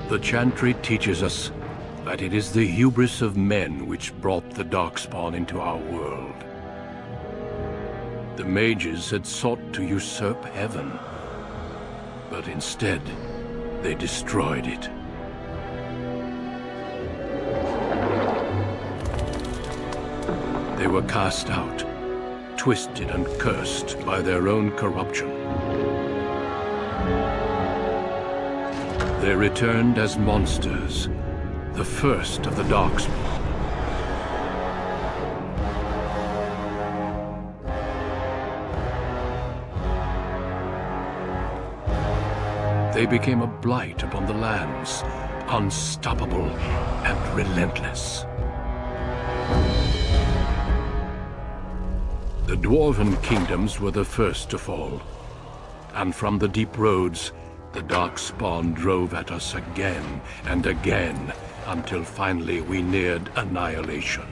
The chantry teaches us that it is the hubris of men which brought the darkspawn into our world. The mages had sought to usurp heaven, but instead, they destroyed it. They were cast out, twisted and cursed by their own corruption. They returned as monsters, the first of the darkspawn. They became a blight upon the lands, unstoppable and relentless. The dwarven kingdoms were the first to fall, and from the deep roads, the darkspawn drove at us again and again, until finally we neared annihilation.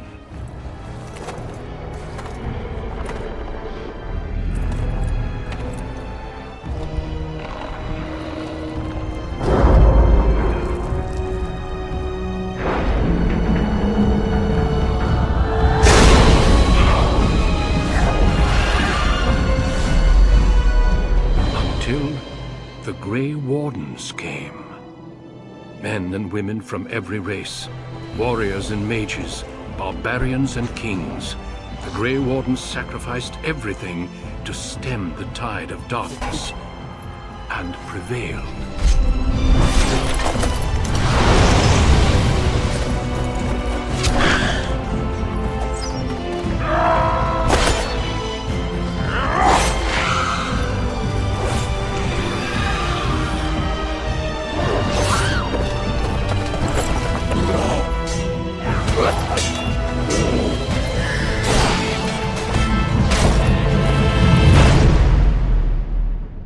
The Grey Wardens came. Men and women from every race, warriors and mages, barbarians and kings. The Grey Wardens sacrificed everything to stem the tide of darkness, and prevailed.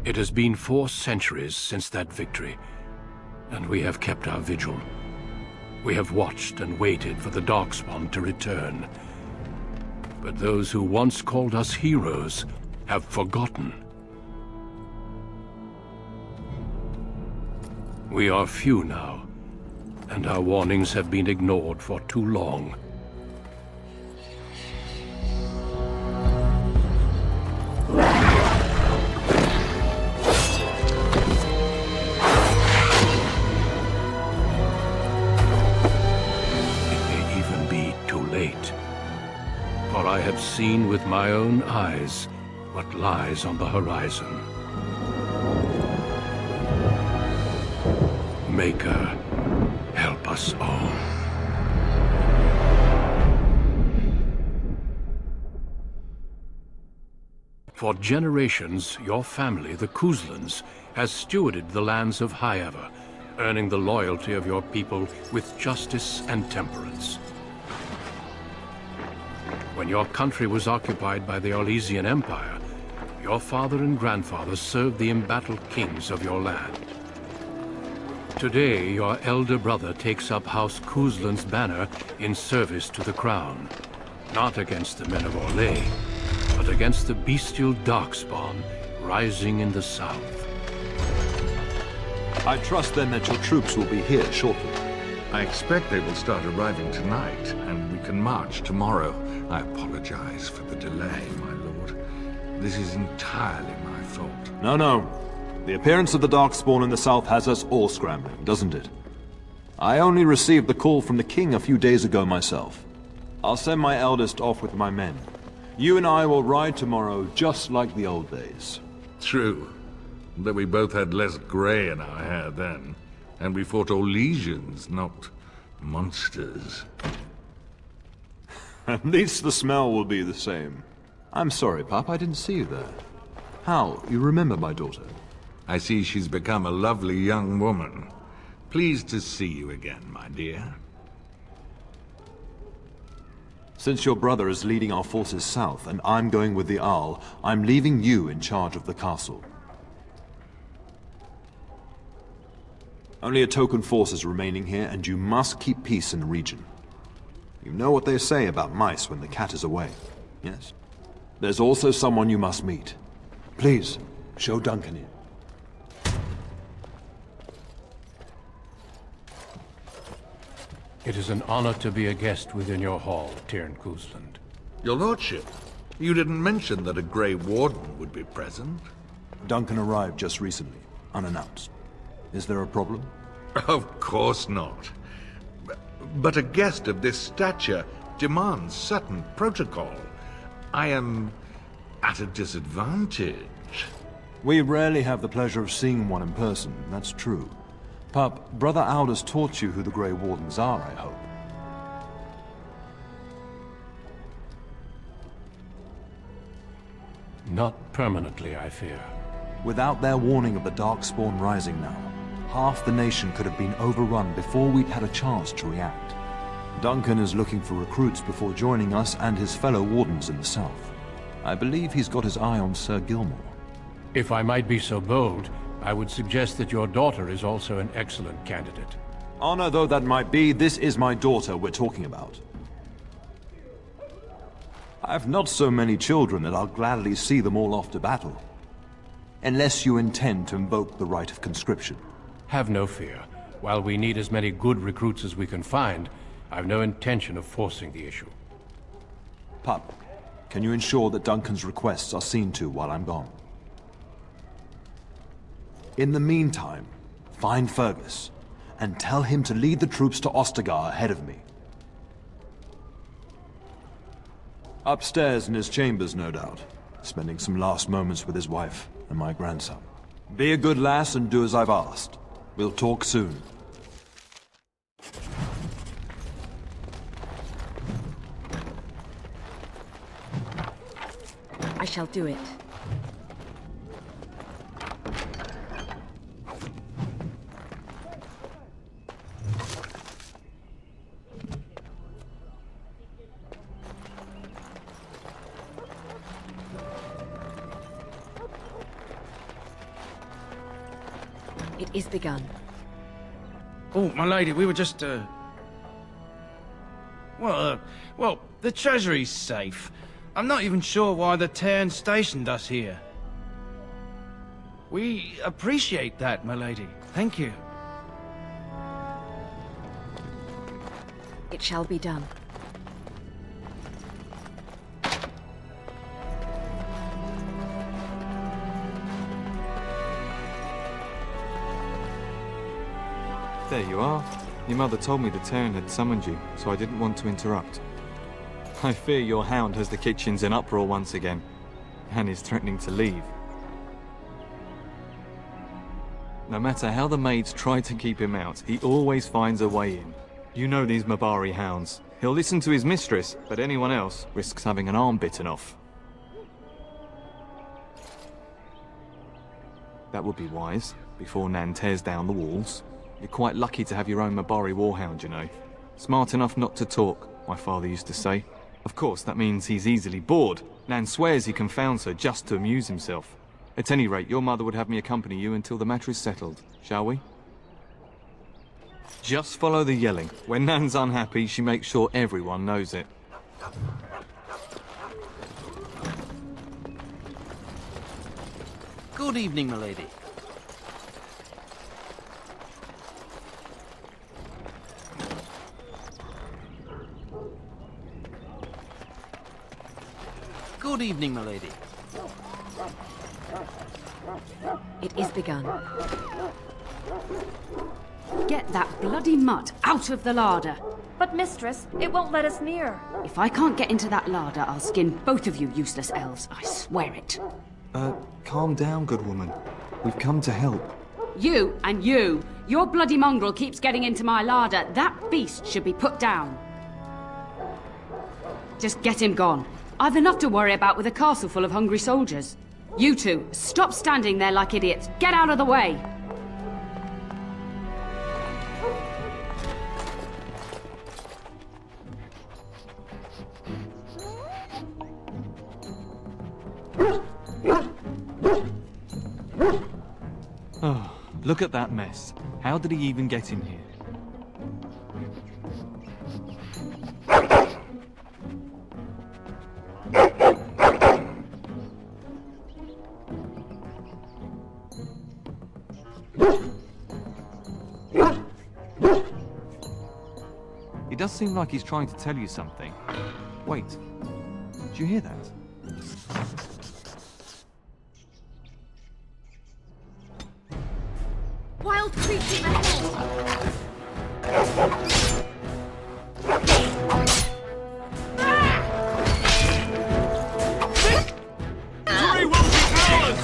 It has been 4 centuries since that victory, and we have kept our vigil. We have watched and waited for the darkspawn to return. But those who once called us heroes have forgotten. We are few now, and our warnings have been ignored for too long. For I have seen with my own eyes what lies on the horizon. Maker, help us all. For generations, your family, the Kuzlans, has stewarded the lands of Highever, earning the loyalty of your people with justice and temperance. When your country was occupied by the Orlesian Empire, your father and grandfather served the embattled kings of your land. Today, your elder brother takes up House Kuzlan's banner in service to the crown, not against the men of Orlais, but against the bestial darkspawn rising in the south. I trust then that your troops will be here shortly. I expect they will start arriving tonight, and we can march tomorrow. I apologize for the delay, my lord. This is entirely my fault. No. The appearance of the darkspawn in the south has us all scrambling, doesn't it? I only received the call from the king a few days ago myself. I'll send my eldest off with my men. You and I will ride tomorrow just like the old days. True. Though we both had less grey in our hair then. And we fought Orlesians, not monsters. At least the smell will be the same. I'm sorry, Pop, I didn't see you there. How? You remember my daughter? I see she's become a lovely young woman. Pleased to see you again, my dear. Since your brother is leading our forces south, and I'm going with the Owl, I'm leaving you in charge of the castle. Only a token force is remaining here, and you must keep peace in the region. You know what they say about mice when the cat is away, yes? There's also someone you must meet. Please, show Duncan in. It is an honor to be a guest within your hall, Tyrn Cousland. Your lordship, you didn't mention that a Grey Warden would be present. Duncan arrived just recently, unannounced. Is there a problem? Of course not. But a guest of this stature demands certain protocol. I am at a disadvantage. We rarely have the pleasure of seeing one in person, that's true. Pup, Brother Aldous taught you who the Grey Wardens are, I hope. Not permanently, I fear. Without their warning of the darkspawn rising now, half the nation could have been overrun before we'd had a chance to react. Duncan is looking for recruits before joining us and his fellow wardens in the south. I believe he's got his eye on Sir Gilmore. If I might be so bold, I would suggest that your daughter is also an excellent candidate. Honor though that might be, this is my daughter we're talking about. I've not so many children that I'll gladly see them all off to battle. Unless you intend to invoke the right of conscription. Have no fear. While we need as many good recruits as we can find, I've no intention of forcing the issue. Pup, can you ensure that Duncan's requests are seen to while I'm gone? In the meantime, find Fergus, and tell him to lead the troops to Ostagar ahead of me. Upstairs in his chambers, no doubt, spending some last moments with his wife and my grandson. Be a good lass and do as I've asked. We'll talk soon. I shall do it. It is begun. Oh, my lady, we were just, well, the treasury's safe. I'm not even sure why the Tern stationed us here. We appreciate that, my lady. Thank you. It shall be done. There you are. Your mother told me the Tern had summoned you, so I didn't want to interrupt. I fear your hound has the kitchens in uproar once again, and is threatening to leave. No matter how the maids try to keep him out, he always finds a way in. You know these Mabari hounds. He'll listen to his mistress, but anyone else risks having an arm bitten off. That would be wise, before Nan tears down the walls. You're quite lucky to have your own Mabari warhound, you know. Smart enough not to talk, my father used to say. Of course, that means he's easily bored. Nan swears he confounds her just to amuse himself. At any rate, your mother would have me accompany you until the matter is settled, shall we? Just follow the yelling. When Nan's unhappy, she makes sure everyone knows it. Good evening, my lady. Good evening, my lady. It is begun. Get that bloody mutt out of the larder. But mistress, it won't let us near. If I can't get into that larder, I'll skin both of you useless elves. I swear it. Calm down, good woman. We've come to help. You and you. Your bloody mongrel keeps getting into my larder. That beast should be put down. Just get him gone. I've enough to worry about with a castle full of hungry soldiers. You two, stop standing there like idiots. Get out of the way! Oh, look at that mess. How did he even get in here? does seem like he's trying to tell you something. Wait, did you hear that? Wild creature ahead! Victory will be ours!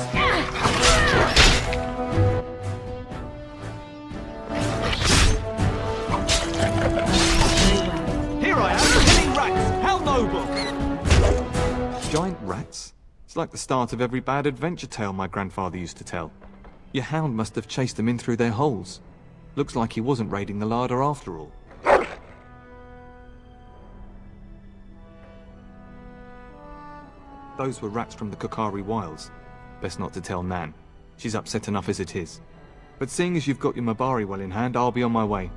Here I am, killing rats! How noble! Giant rats? It's like the start of every bad adventure tale my grandfather used to tell. Your hound must have chased them in through their holes. Looks like he wasn't raiding the larder after all. Those were rats from the Kokari Wilds. Best not to tell Nan. She's upset enough as it is. But seeing as you've got your Mabari well in hand, I'll be on my way.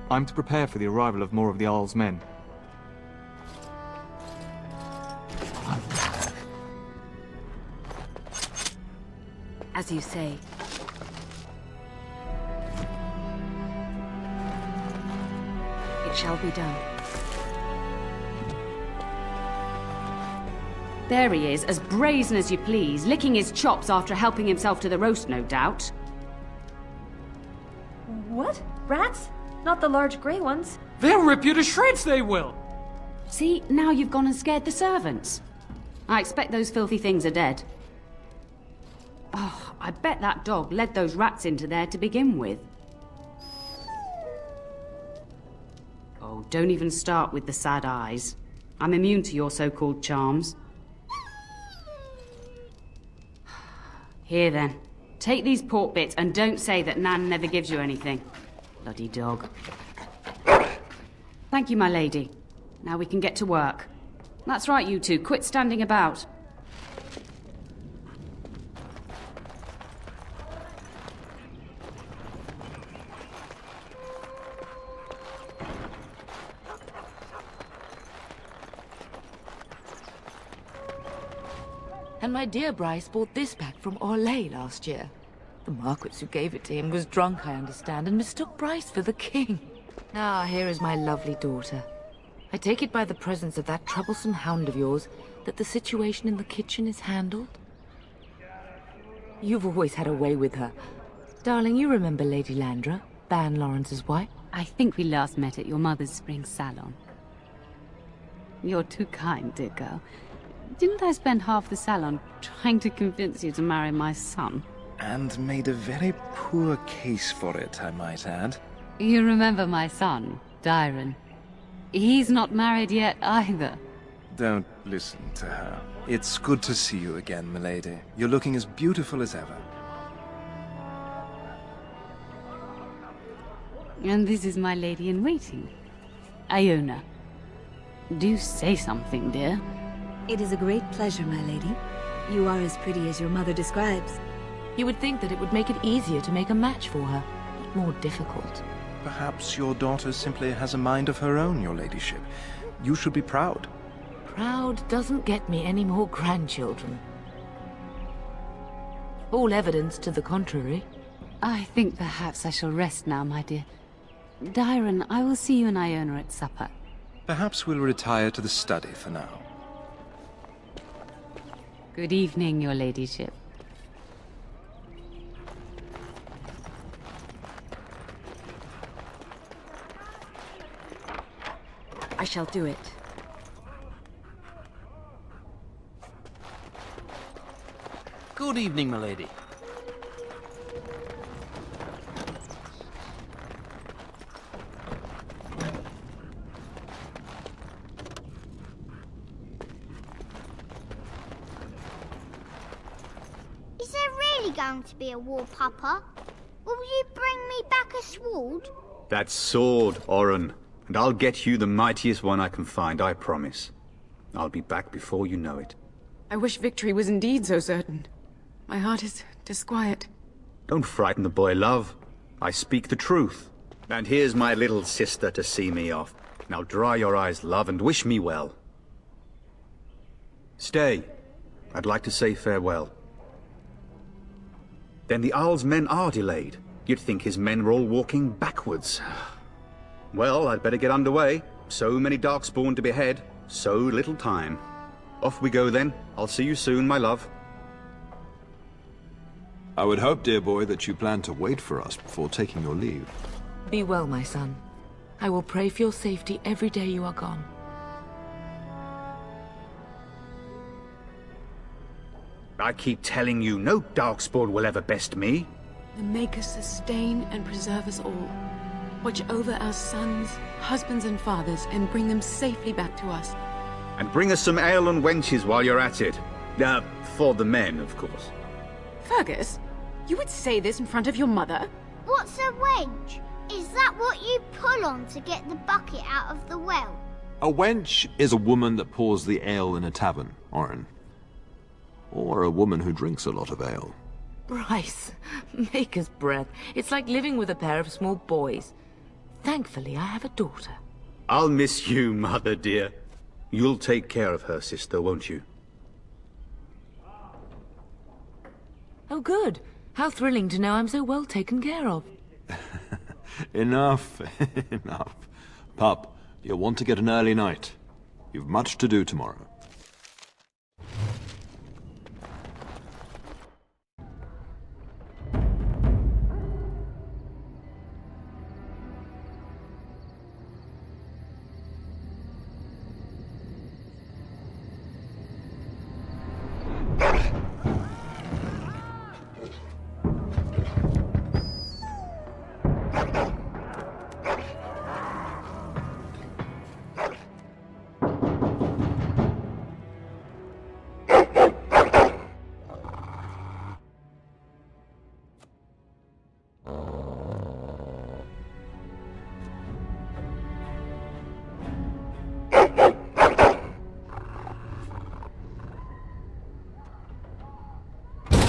I'm to prepare for the arrival of more of the Arl's men. As you say. It shall be done. There he is, as brazen as you please, licking his chops after helping himself to the roast, no doubt. What? Rats? Not the large grey ones. They'll rip you to shreds, they will! See, now you've gone and scared the servants. I expect those filthy things are dead. Oh, I bet that dog led those rats into there to begin with. Oh, don't even start with the sad eyes. I'm immune to your so-called charms. Here then, take these pork bits and don't say that Nan never gives you anything. Bloody dog. Thank you, my lady. Now we can get to work. That's right, you two, quit standing about. And my dear Bryce bought this back from Orlais last year. The Marquis who gave it to him was drunk, I understand, and mistook Bryce for the king. Ah, here is my lovely daughter. I take it by the presence of that troublesome hound of yours that the situation in the kitchen is handled? You've always had a way with her. Darling, you remember Lady Landra, Ban Lawrence's wife? I think we last met at your mother's spring salon. You're too kind, dear girl. Didn't I spend half the salon trying to convince you to marry my son? And made a very poor case for it, I might add. You remember my son, Dyron. He's not married yet either. Don't listen to her. It's good to see you again, milady. You're looking as beautiful as ever. And this is my lady-in-waiting, Iona. Do say something, dear. It is a great pleasure, my lady. You are as pretty as your mother describes. You would think that it would make it easier to make a match for her, but more difficult. Perhaps your daughter simply has a mind of her own, your ladyship. You should be proud. Proud doesn't get me any more grandchildren. All evidence to the contrary. I think perhaps I shall rest now, my dear. Dyron, I will see you and Iona at supper. Perhaps we'll retire to the study for now. Good evening, your ladyship. I shall do it. Good evening, milady. Is there really going to be a war, Papa? Will you bring me back a sword? That sword, Oren. And I'll get you the mightiest one I can find, I promise. I'll be back before you know it. I wish victory was indeed so certain. My heart is disquiet. Don't frighten the boy, love. I speak the truth. And here's my little sister to see me off. Now dry your eyes, love, and wish me well. Stay. I'd like to say farewell. Then the Arl's men are delayed. You'd think his men were all walking backwards. Well, I'd better get underway. So many darkspawn to behead, so little time. Off we go then. I'll see you soon, my love. I would hope, dear boy, that you plan to wait for us before taking your leave. Be well, my son. I will pray for your safety every day you are gone. I keep telling you, no darkspawn will ever best me. The Maker sustain and preserve us all. Watch over our sons, husbands and fathers, and bring them safely back to us. And bring us some ale and wenches while you're at it. For the men, of course. Fergus, you would say this in front of your mother? What's a wench? Is that what you pull on to get the bucket out of the well? A wench is a woman that pours the ale in a tavern, Orin. Or a woman who drinks a lot of ale. Bryce, Maker's breath. It's like living with a pair of small boys. Thankfully, I have a daughter. I'll miss you, mother dear. You'll take care of her, sister, won't you? Oh, good. How thrilling to know I'm so well taken care of. Enough, enough. Pup, you'll want to get an early night. You've much to do tomorrow.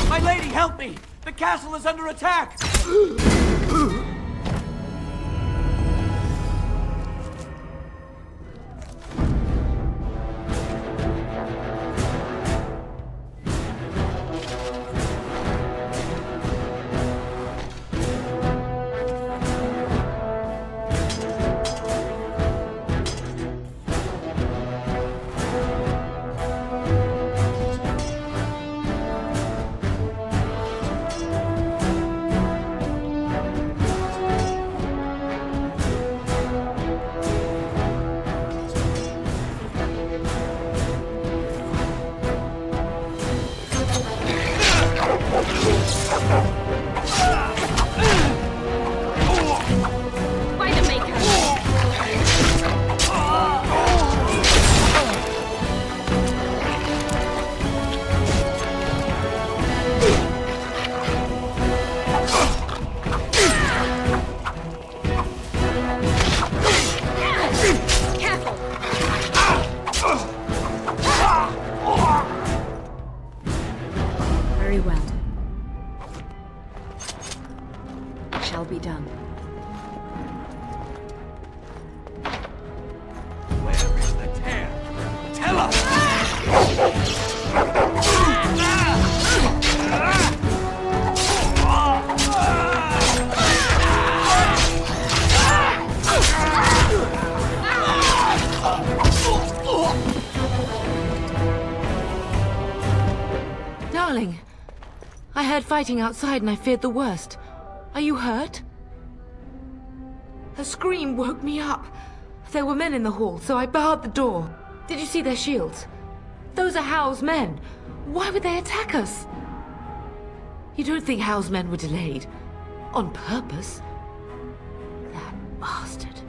My lady, help me! The castle is under attack! By the Maker! Careful! Very well. It shall be done. Where is the tear? Tell us! Darling, I heard fighting outside and I feared the worst. Are you hurt? Her scream woke me up. There were men in the hall, so I barred the door. Did you see their shields? Those are Howe's men. Why would they attack us? You don't think Howe's men were delayed? On purpose? That bastard.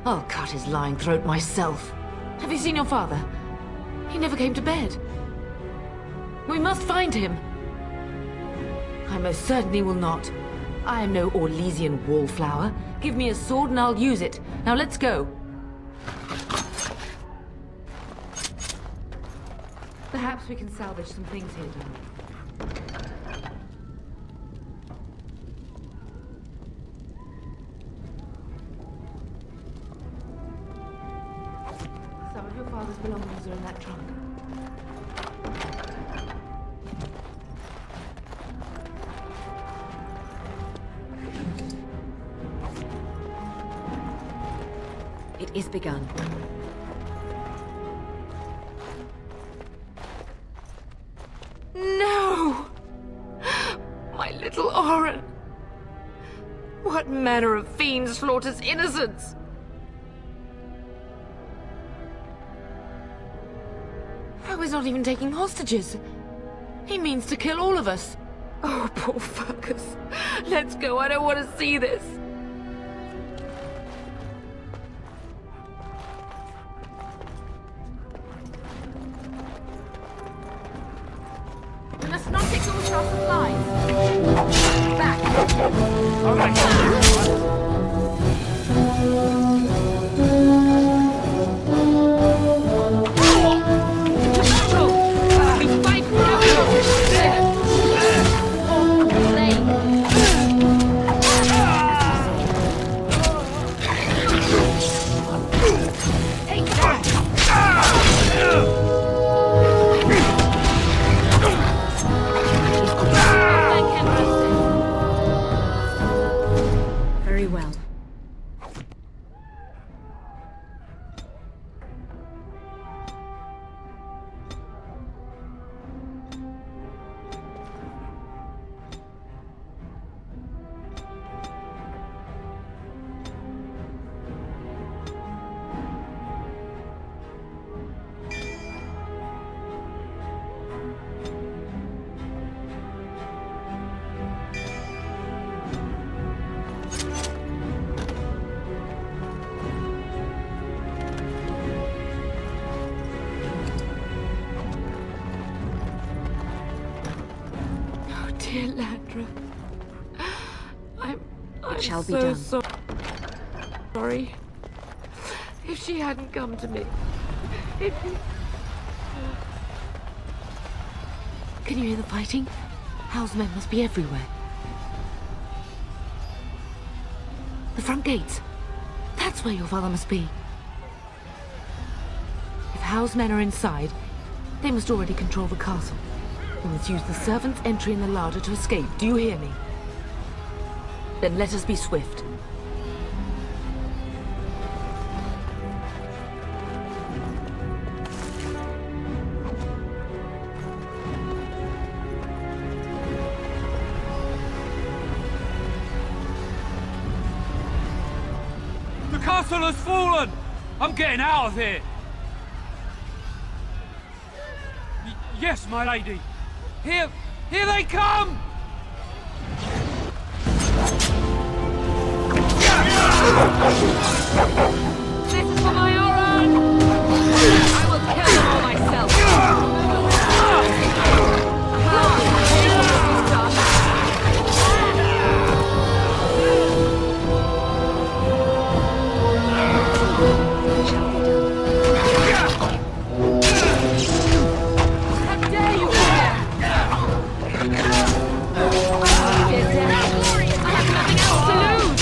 I'll cut his lying throat myself. Have you seen your father? He never came to bed. We must find him. I most certainly will not. I am no Orlesian wallflower. Give me a sword and I'll use it. Now let's go. Perhaps we can salvage some things here, darling. Some of your father's belongings are in that trunk. It is begun. No! My little Oren! What manner of fiend slaughters innocents? Oh, he's not even taking hostages. He means to kill all of us. Oh, poor fuckers. Let's go, I don't want to see this. We must not exhaust our supplies. Back. All right. Very well. Dear Landra, I'm shall be so done. sorry. If she hadn't come to me, Can you hear the fighting? Hal's men must be everywhere. The front gates. That's where your father must be. If Hal's men are inside, they must already control the castle. We must use the servants' entry in the larder to escape. Do you hear me? Then let us be swift. The castle has fallen! I'm getting out of here! Yes, my lady! Here they come! This is for my Oren! I will kill them all myself! Glory! I have nothing else to lose!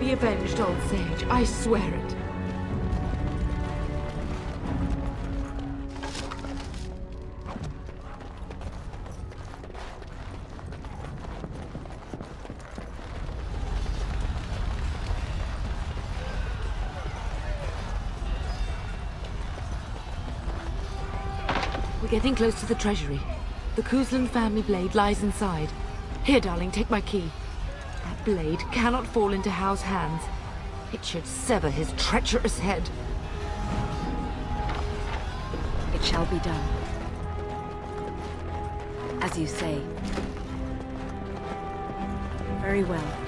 be avenged, old sage. I swear it. We're getting close to the treasury. The Kuzlan family blade lies inside. Here, darling, take my key. That blade cannot fall into Hao's hands. It should sever his treacherous head. It shall be done. As you say. Very well.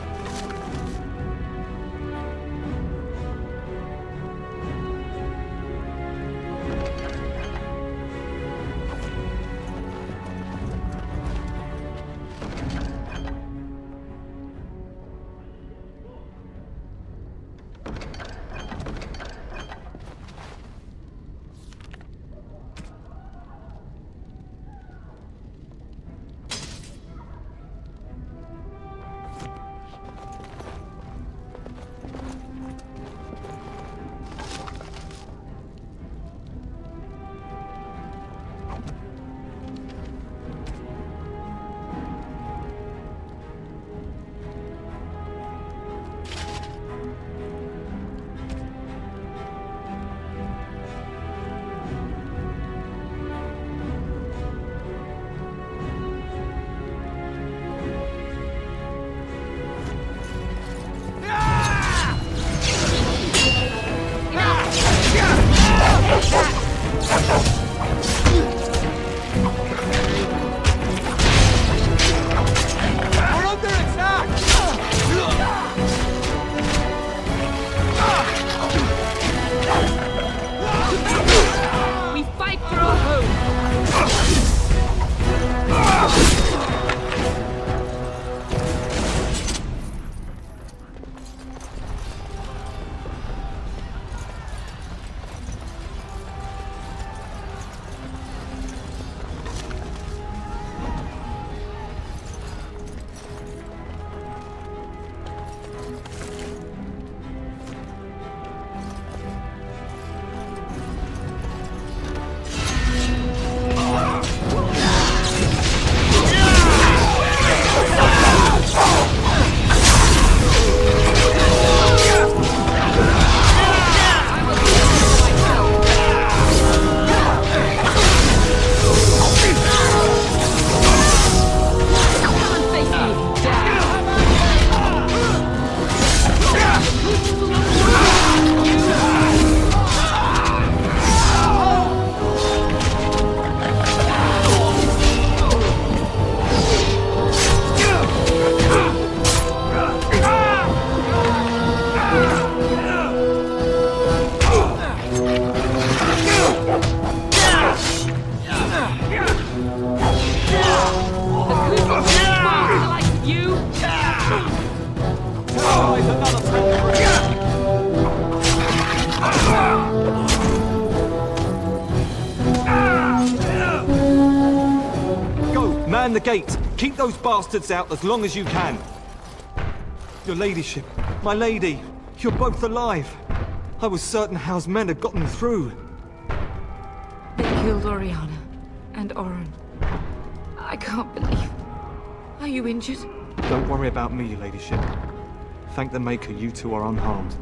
Man the gate! Keep those bastards out as long as you can! Your ladyship, my lady, you're both alive! I was certain Hao's men had gotten through. They killed Oriana and Oren. I can't believe... Are you injured? Don't worry about me, your ladyship. Thank the Maker you two are unharmed.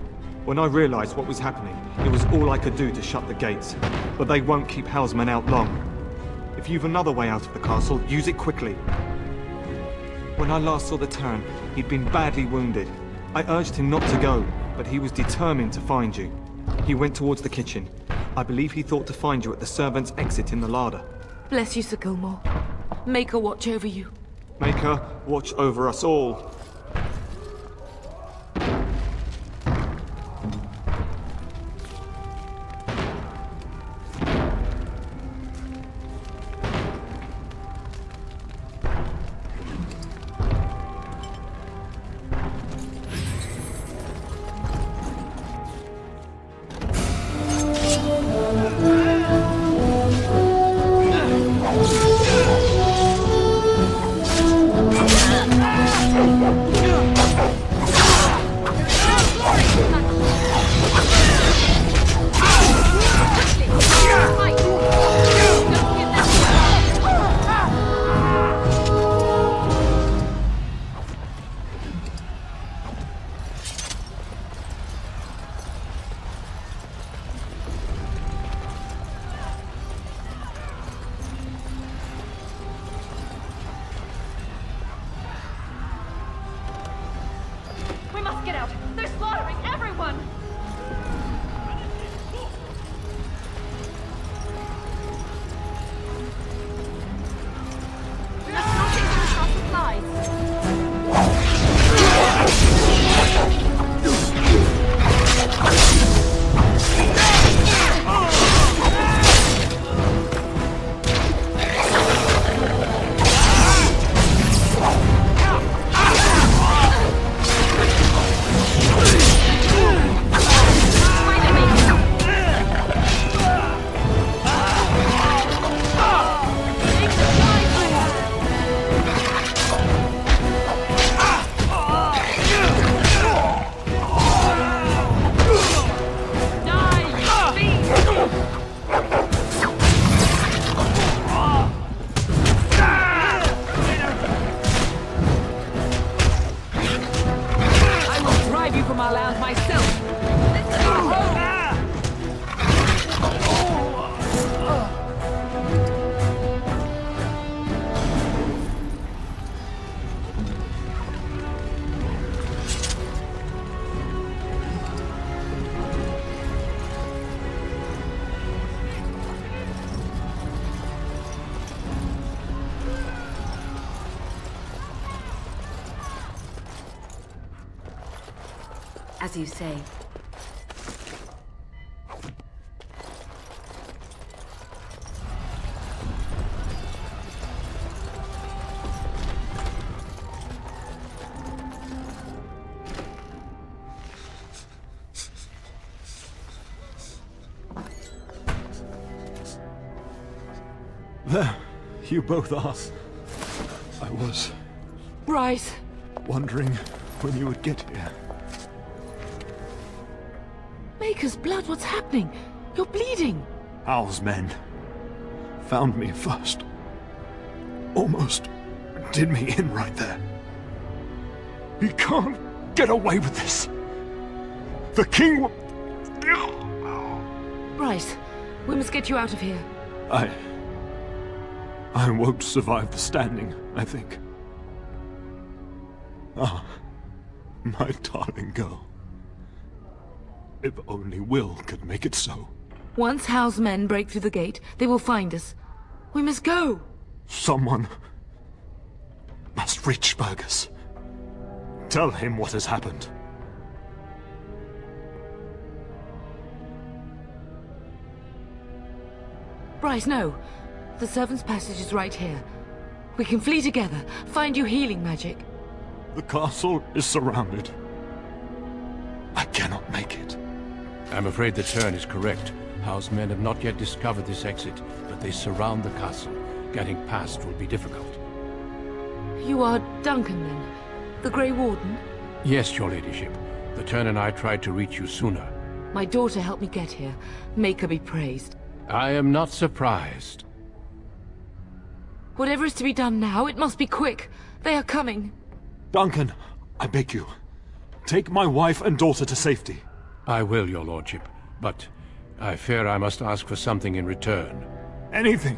When I realized what was happening, it was all I could do to shut the gates. But they won't keep Hao's men out long. If you've another way out of the castle, use it quickly. When I last saw the Terran, he'd been badly wounded. I urged him not to go, but he was determined to find you. He went towards the kitchen. I believe he thought to find you at the servants' exit in the larder. Bless you, Sir Gilmore. Maker watch over you. Maker, watch over us all. Get out! They're slaughtering everyone! Let's not take our supplies! As you say. There, you both are. I was... Bryce! wondering when you would get here. Maker's blood, what's happening? You're bleeding! Hal's men found me first. Almost did me in right there. He can't get away with this. The king will... Bryce, we must get you out of here. I won't survive the standing, I think. Ah, my darling girl. If only Will could make it so. Once Hal's men break through the gate, they will find us. We must go! Someone must reach Fergus. Tell him what has happened. Bryce, no. The servant's passage is right here. We can flee together, find you healing magic. The castle is surrounded. I cannot make it. I'm afraid the turn is correct. House men have not yet discovered this exit, but they surround the castle. Getting past will be difficult. You are Duncan, then? The Grey Warden? Yes, your ladyship. The turn and I tried to reach you sooner. My daughter helped me get here. Make her be praised. I am not surprised. Whatever is to be done now, it must be quick. They are coming. Duncan, I beg you. Take my wife and daughter to safety. I will, your lordship, but I fear I must ask for something in return. Anything.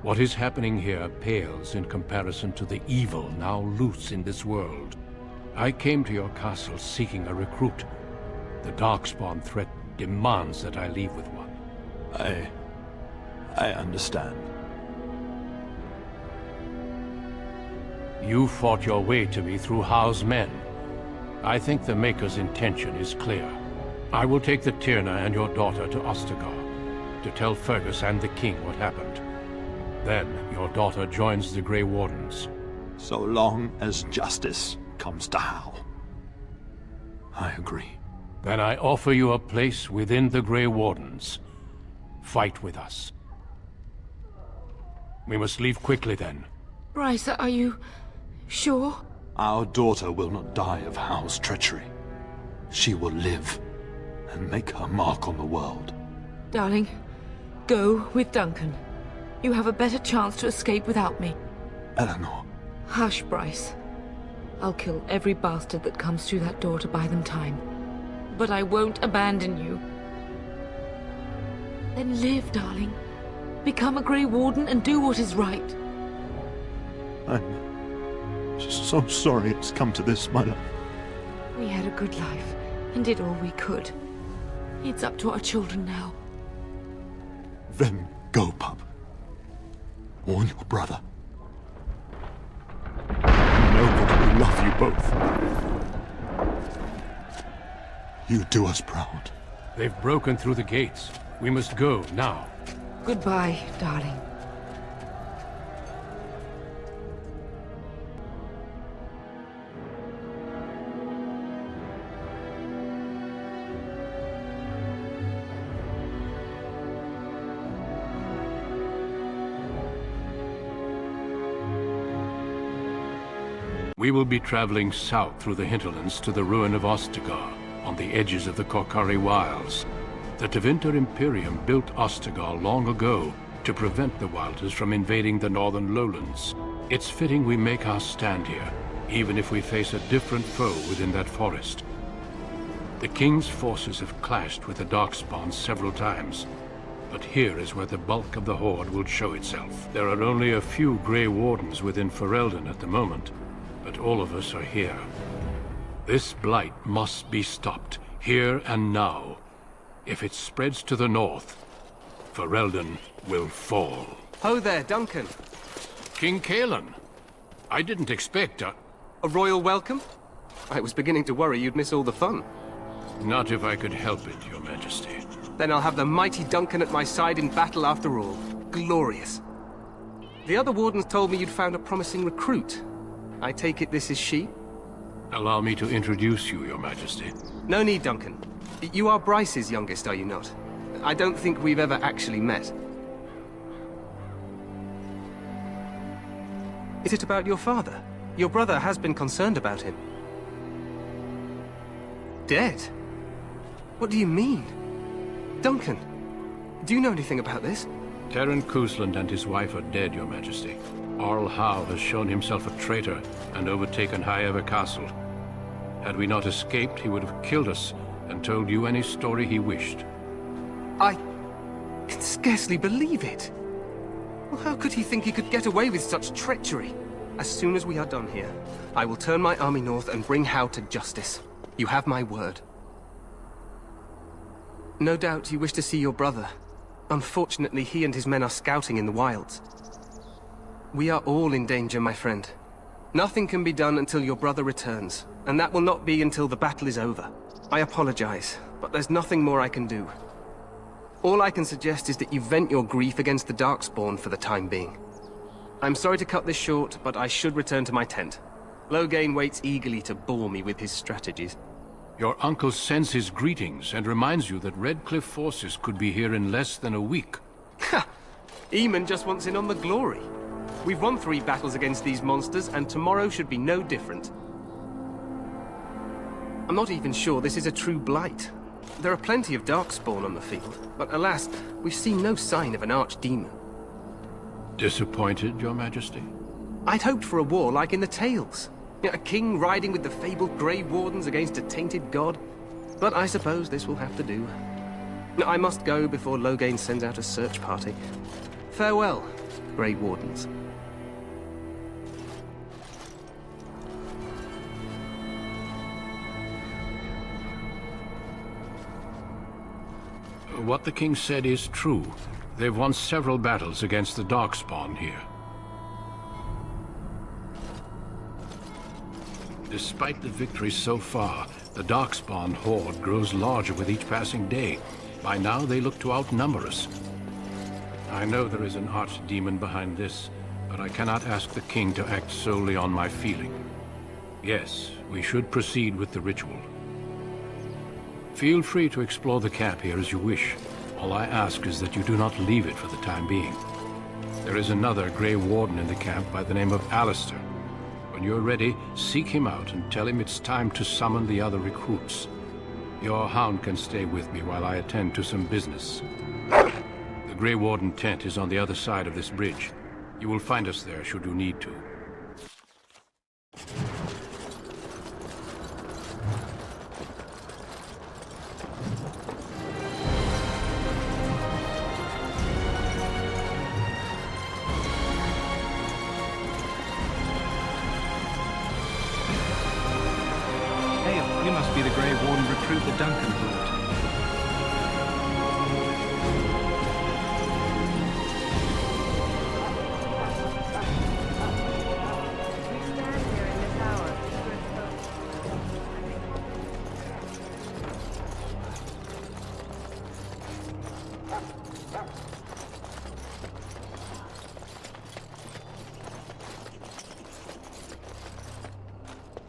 What is happening here pales in comparison to the evil now loose in this world. I came to your castle seeking a recruit. The darkspawn threat demands that I leave with one. I understand. You fought your way to me through Howe's men. I think the Maker's intention is clear. I will take the Tyrna and your daughter to Ostagar, to tell Fergus and the king what happened. Then your daughter joins the Grey Wardens. So long as justice comes to Hal. I agree. Then I offer you a place within the Grey Wardens. Fight with us. We must leave quickly then. Bryce, are you sure? Our daughter will not die of Hal's treachery. She will live and make her mark on the world. Darling, go with Duncan. You have a better chance to escape without me. Eleanor. Hush, Bryce. I'll kill every bastard that comes through that door to buy them time. But I won't abandon you. Then live, darling. Become a Grey Warden and do what is right. I'm so sorry it's come to this, my love. We had a good life, and did all we could. It's up to our children now. Then go, pup. Warn your brother. Know that we love you both. You do us proud. They've broken through the gates. We must go now. Goodbye, darling. We will be traveling south through the hinterlands to the ruin of Ostagar, on the edges of the Korkari Wilds. The Tevinter Imperium built Ostagar long ago to prevent the Wilders from invading the northern lowlands. It's fitting we make our stand here, even if we face a different foe within that forest. The King's forces have clashed with the darkspawn several times, but here is where the bulk of the Horde will show itself. There are only a few Grey Wardens within Ferelden at the moment, but all of us are here. This blight must be stopped, here and now. If it spreads to the north, Ferelden will fall. Ho there, Duncan. King Kaelan. I didn't expect a royal welcome? I was beginning to worry you'd miss all the fun. Not if I could help it, Your Majesty. Then I'll have the mighty Duncan at my side in battle after all. Glorious. The other wardens told me you'd found a promising recruit. I take it this is she? Allow me to introduce you, Your Majesty. No need, Duncan. You are Bryce's youngest, are you not? I don't think we've ever actually met. Is it about your father? Your brother has been concerned about him. Dead? What do you mean? Duncan, do you know anything about this? Terran Cousland and his wife are dead, Your Majesty. Arl Howe has shown himself a traitor and overtaken High Ever Castle. Had we not escaped, he would have killed us and told you any story he wished. I can scarcely believe it. Well, how could he think he could get away with such treachery? As soon as we are done here, I will turn my army north and bring Howe to justice. You have my word. No doubt you wish to see your brother. Unfortunately, he and his men are scouting in the wilds. We are all in danger, my friend. Nothing can be done until your brother returns, and that will not be until the battle is over. I apologize, but there's nothing more I can do. All I can suggest is that you vent your grief against the Darkspawn for the time being. I'm sorry to cut this short, but I should return to my tent. Loghain waits eagerly to bore me with his strategies. Your uncle sends his greetings and reminds you that Redcliffe forces could be here in less than a week. Ha! Eamon just wants in on the glory. We've won 3 battles against these monsters, and tomorrow should be no different. I'm not even sure this is a true blight. There are plenty of darkspawn on the field, but alas, we've seen no sign of an archdemon. Disappointed, Your Majesty? I'd hoped for a war like in the tales. A king riding with the fabled Grey Wardens against a tainted god. But I suppose this will have to do. I must go before Loghain sends out a search party. Farewell, Grey Wardens. What the king said is true. They've won several battles against the Darkspawn here. Despite the victories so far, the Darkspawn horde grows larger with each passing day. By now, they look to outnumber us. I know there is an archdemon behind this, but I cannot ask the king to act solely on my feeling. Yes, we should proceed with the ritual. Feel free to explore the camp here as you wish. All I ask is that you do not leave it for the time being. There is another Grey Warden in the camp by the name of Alistair. When you're ready, seek him out and tell him it's time to summon the other recruits. Your hound can stay with me while I attend to some business. The Grey Warden tent is on the other side of this bridge. You will find us there should you need to. Warden recruit the Duncan brought.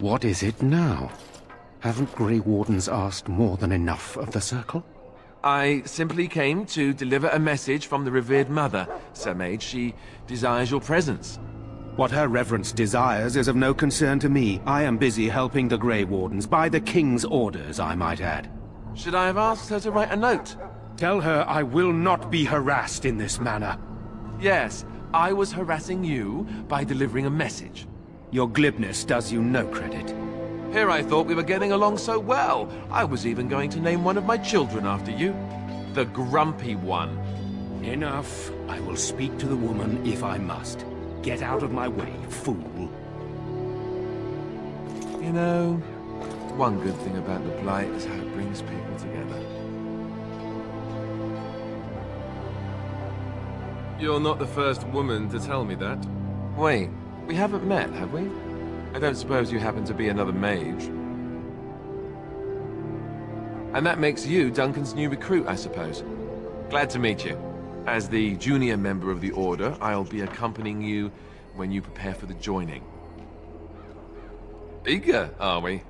What is it now? Haven't Grey Wardens asked more than enough of the Circle? I simply came to deliver a message from the revered mother, Sir Mage. She desires your presence. What her reverence desires is of no concern to me. I am busy helping the Grey Wardens, by the King's orders, I might add. Should I have asked her to write a note? Tell her I will not be harassed in this manner. Yes, I was harassing you by delivering a message. Your glibness does you no credit. Here I thought we were getting along so well. I was even going to name one of my children after you. The Grumpy One. Enough. I will speak to the woman if I must. Get out of my way, fool. You know, one good thing about the Blight is how it brings people together. You're not the first woman to tell me that. Wait, we haven't met, have we? I don't suppose you happen to be another mage. And that makes you Duncan's new recruit, I suppose. Glad to meet you. As the junior member of the Order, I'll be accompanying you when you prepare for the joining. Eager, are we?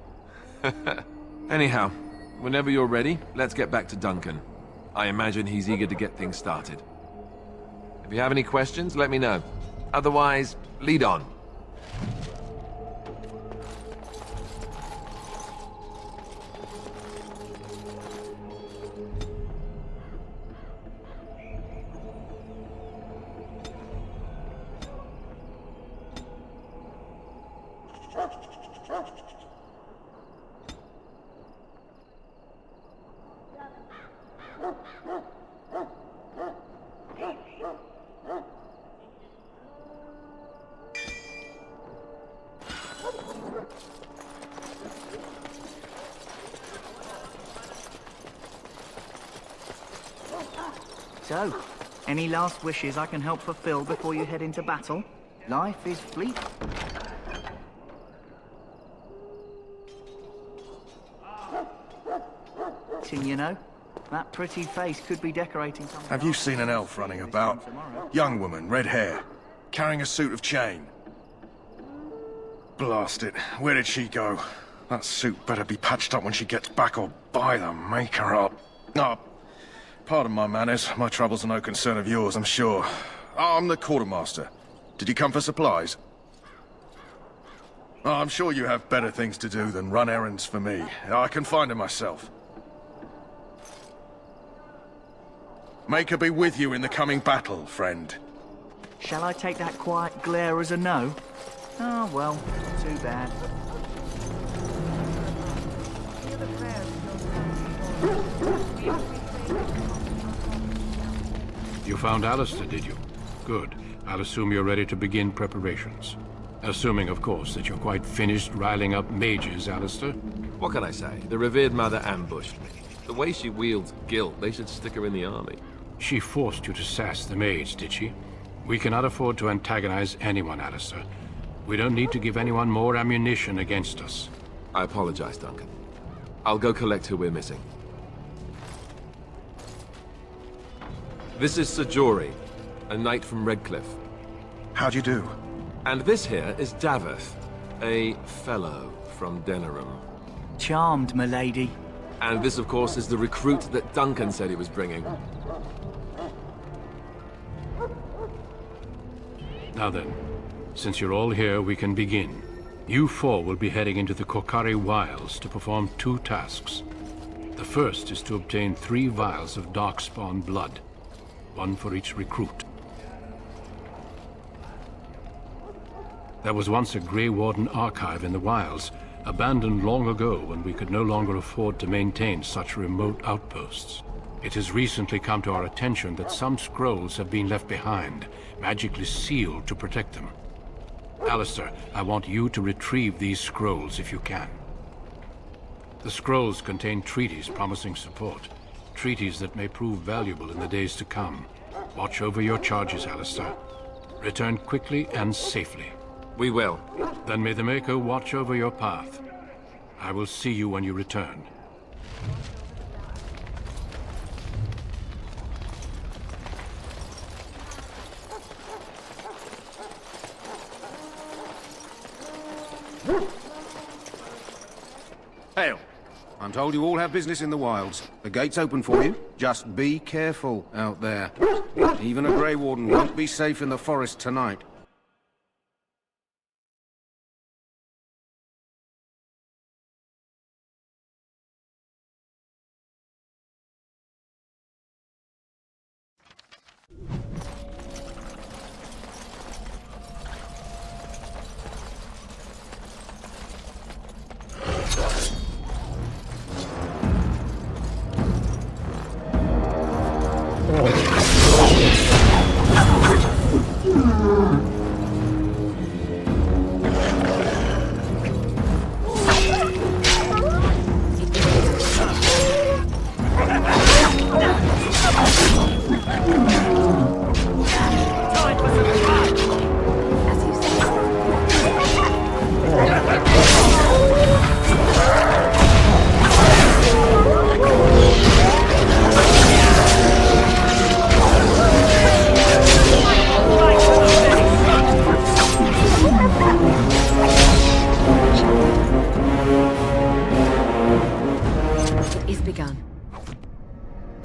Anyhow, whenever you're ready, let's get back to Duncan. I imagine he's eager to get things started. If you have any questions, let me know. Otherwise, lead on. So, any last wishes I can help fulfill before you head into battle? Life is fleeting. You know, that pretty face could be decorating something. Have you seen an elf running about? Young woman, red hair, carrying a suit of chain. Blast it, where did she go? That suit better be patched up when she gets back, or by the maker up. Oh, pardon my manners, my troubles are no concern of yours, I'm sure. I'm the quartermaster. Did you come for supplies? Oh, I'm sure you have better things to do than run errands for me. I can find her myself. Make her be with you in the coming battle, friend. Shall I take that quiet glare as a no? Oh, well, too bad. You found Alistair, did you? Good. I'll assume you're ready to begin preparations. Assuming, of course, that you're quite finished riling up mages, Alistair. What can I say? The revered mother ambushed me. The way she wields guilt, they should stick her in the army. She forced you to sass the mage, did she? We cannot afford to antagonize anyone, Alistair. We don't need to give anyone more ammunition against us. I apologize, Duncan. I'll go collect who we're missing. This is Sir Jory, a knight from Redcliffe. How do you do? And this here is Daveth, a fellow from Denerim. Charmed, milady. And this, of course, is the recruit that Duncan said he was bringing. Now then, since you're all here, we can begin. You four will be heading into the Kokari Wilds to perform 2 tasks. The first is to obtain 3 vials of darkspawn blood, 1 for each recruit. There was once a Grey Warden archive in the wilds, abandoned long ago when we could no longer afford to maintain such remote outposts. It has recently come to our attention that some scrolls have been left behind, magically sealed to protect them. Alistair, I want you to retrieve these scrolls if you can. The scrolls contain treaties promising support. Treaties that may prove valuable in the days to come. Watch over your charges, Alistair. Return quickly and safely. We will. Then may the Maker watch over your path. I will see you when you return. Hail. I'm told you all have business in the wilds. The gate's open for you. Just be careful out there. Even a Grey Warden won't be safe in the forest tonight.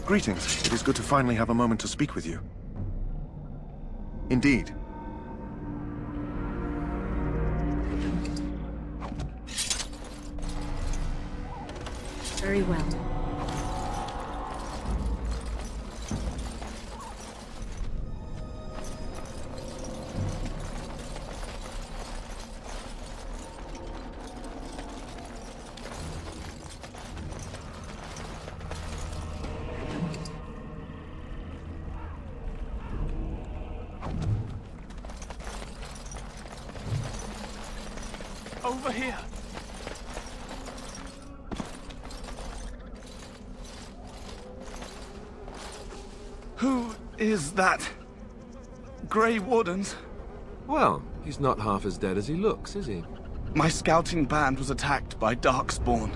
Greetings. It is good to finally have a moment to speak with you. Indeed. Very well. Over here. Who is that? Grey Wardens? Well, he's not half as dead as he looks, is he? My scouting band was attacked by darkspawn.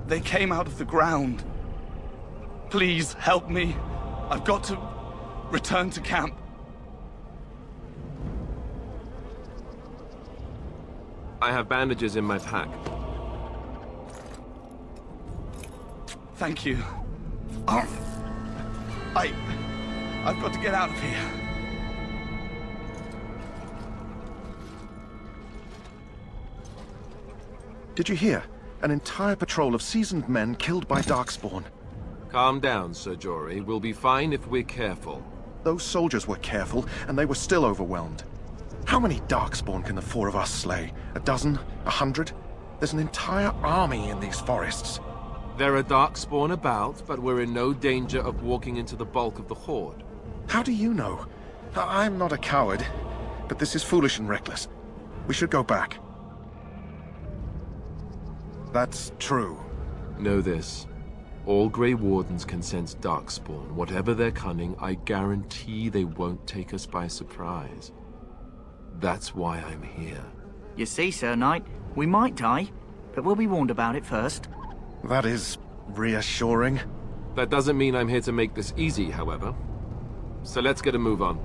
They came out of the ground. Please help me. I've got to return to camp. I have bandages in my pack. Thank you. I've got to get out of here. Did you hear? An entire patrol of seasoned men killed by darkspawn. Calm down, Sir Jory. We'll be fine if we're careful. Those soldiers were careful, and they were still overwhelmed. How many darkspawn can the four of us slay? A dozen? 100? There's an entire army in these forests. There are darkspawn about, but we're in no danger of walking into the bulk of the horde. How do you know? I'm not a coward, but this is foolish and reckless. We should go back. That's true. Know this. All Grey Wardens can sense darkspawn. Whatever their cunning, I guarantee they won't take us by surprise. That's why I'm here. You see, Sir Knight, we might die, but we'll be warned about it first. That is reassuring. That doesn't mean I'm here to make this easy, however. So let's get a move on.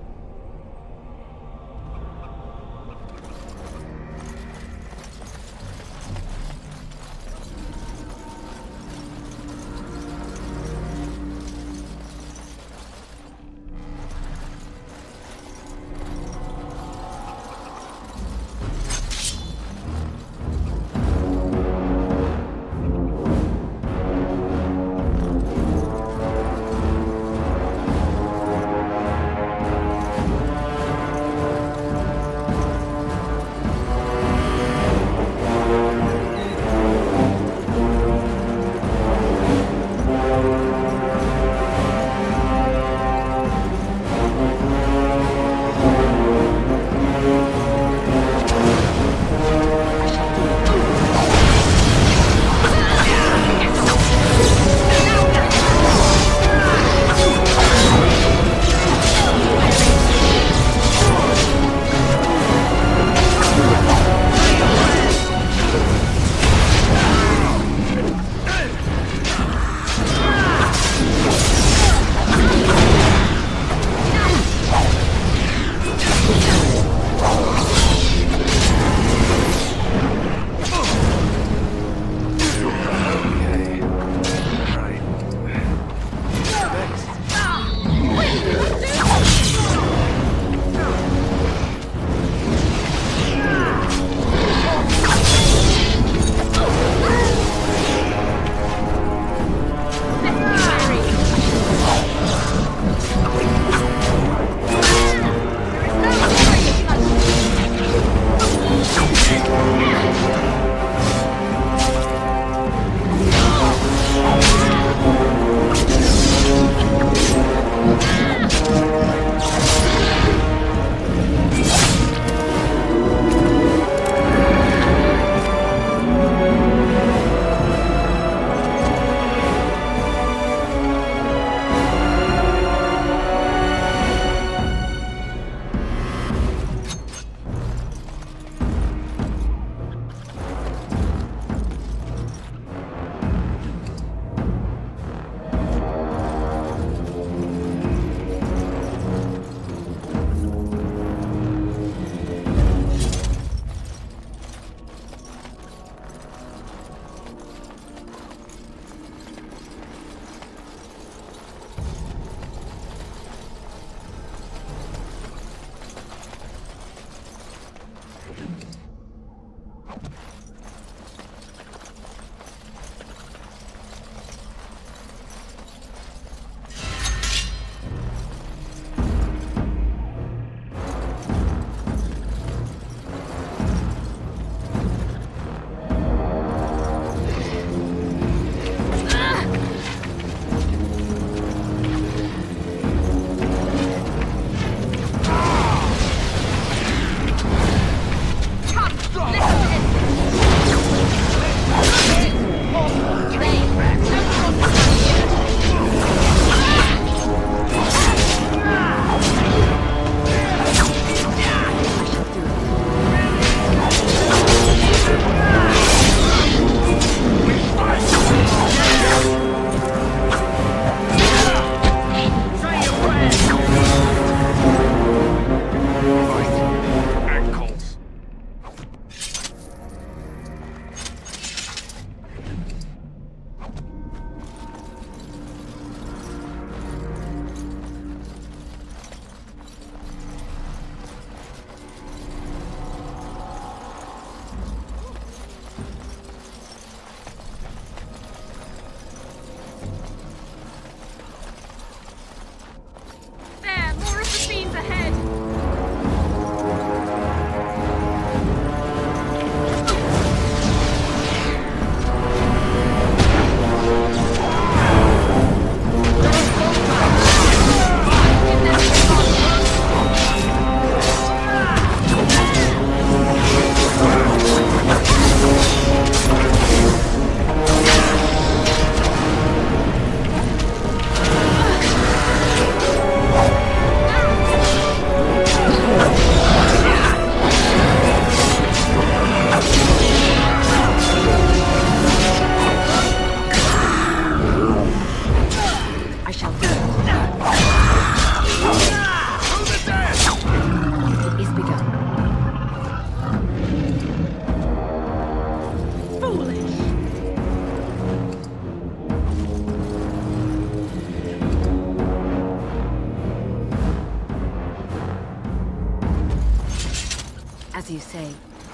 you say?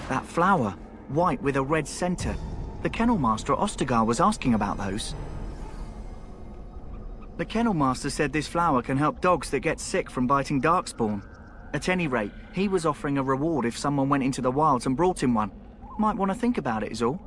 That flower, white with a red center. The Kennel Master at Ostergar was asking about those. The Kennel Master said this flower can help dogs that get sick from biting darkspawn. At any rate, he was offering a reward if someone went into the wilds and brought him one. Might want to think about it is all.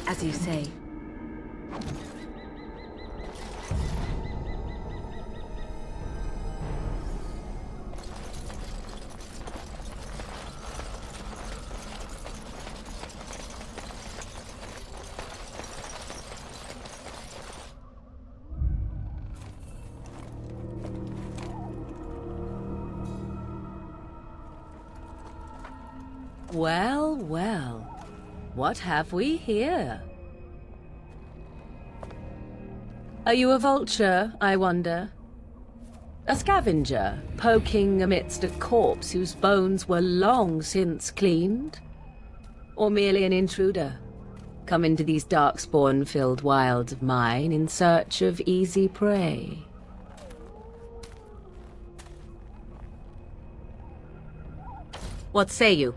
As you say. Well, well. What have we here? Are you a vulture, I wonder? A scavenger, poking amidst a corpse whose bones were long since cleaned? Or merely an intruder, come into these darkspawn-filled wilds of mine in search of easy prey? What say you,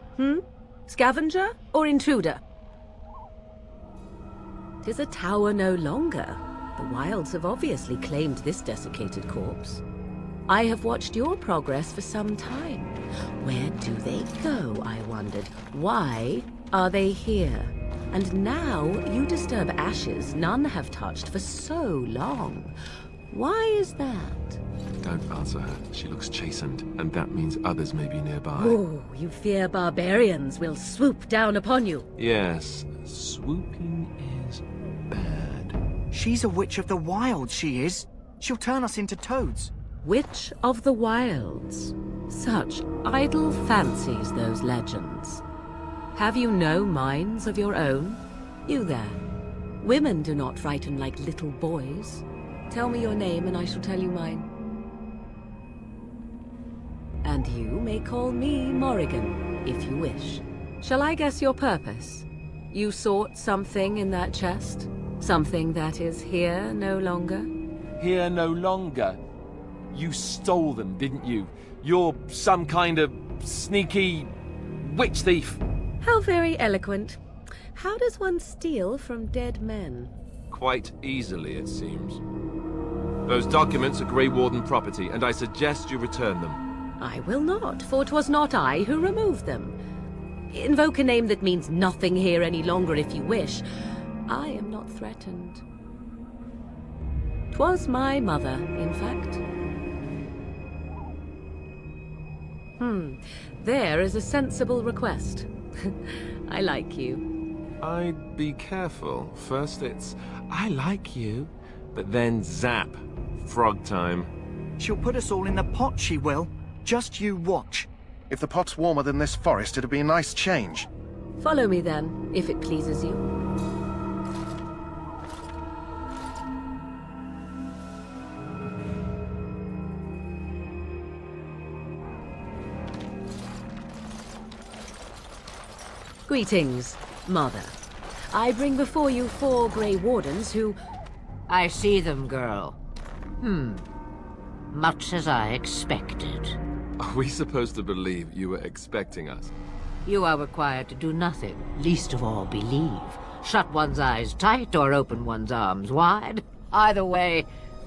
Scavenger or intruder? 'Tis a tower no longer. The wilds have obviously claimed this desiccated corpse. I have watched your progress for some time. Where do they go, I wondered? Why are they here? And now you disturb ashes none have touched for so long. Why is that? Don't answer her. She looks chastened, and that means others may be nearby. Oh, you fear barbarians will swoop down upon you. Yes, swooping is bad. She's a witch of the wilds, she is. She'll turn us into toads. Witch of the wilds. Such idle fancies, those legends. Have you no minds of your own? You there. Women do not frighten like little boys. Tell me your name and I shall tell you mine. And you may call me Morrigan, if you wish. Shall I guess your purpose? You sought something in that chest? Something that is here no longer? Here no longer? You stole them, didn't you? You're some kind of sneaky witch thief. How very eloquent. How does one steal from dead men? Quite easily, it seems. Those documents are Grey Warden property, and I suggest you return them. I will not, for 'twas not I who removed them. Invoke a name that means nothing here any longer if you wish. I am not threatened. 'Twas my mother, in fact. There is a sensible request. I like you. I'd be careful. First it's, I like you, but then zap. Frog time. She'll put us all in the pot, she will. Just you watch. If the pot's warmer than this forest, it'd be a nice change. Follow me then, if it pleases you. Greetings, Mother. I bring before you 4 Grey Wardens who... I see them, girl. Much as I expected. Are we supposed to believe you were expecting us? You are required to do nothing, least of all believe. Shut one's eyes tight or open one's arms wide. Either way,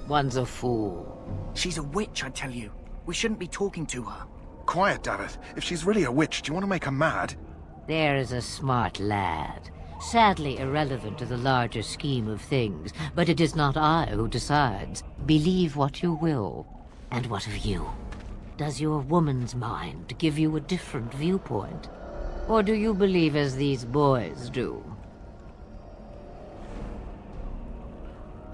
one's a fool. She's a witch, I tell you. We shouldn't be talking to her. Quiet, Dareth. If she's really a witch, do you want to make her mad? There is a smart lad. Sadly irrelevant to the larger scheme of things, but it is not I who decides. Believe what you will. And what of you? Does your woman's mind give you a different viewpoint? Or do you believe as these boys do?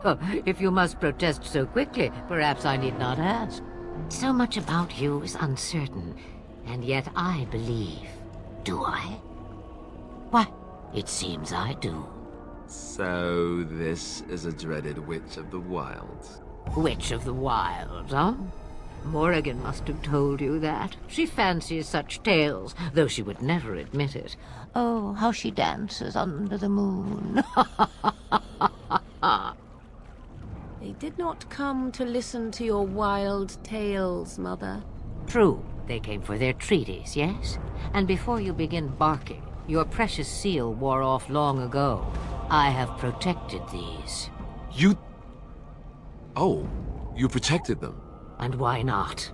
Oh, if you must protest so quickly, perhaps I need not ask. So much about you is uncertain, and yet I believe. Do I? Why, it seems I do. So this is a dreaded witch of the wilds. Witch of the wilds, huh? Morrigan must have told you that. She fancies such tales, though she would never admit it. Oh, how she dances under the moon. They did not come to listen to your wild tales, Mother. True, they came for their treaties, yes? And before you begin barking, your precious seal wore off long ago. I have protected these. You... Oh, you protected them? And why not?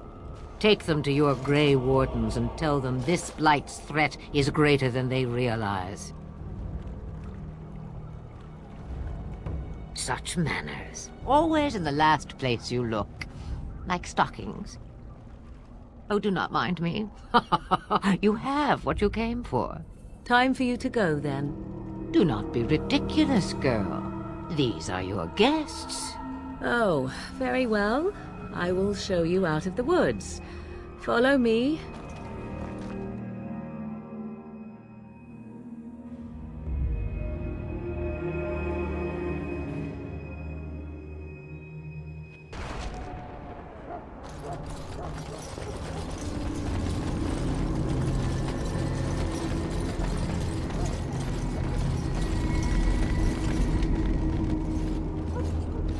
Take them to your Grey Wardens and tell them this Blight's threat is greater than they realize. Such manners. Always in the last place you look. Like stockings. Oh, do not mind me. You have what you came for. Time for you to go, then. Do not be ridiculous, girl. These are your guests. Oh, very well. I will show you out of the woods. Follow me.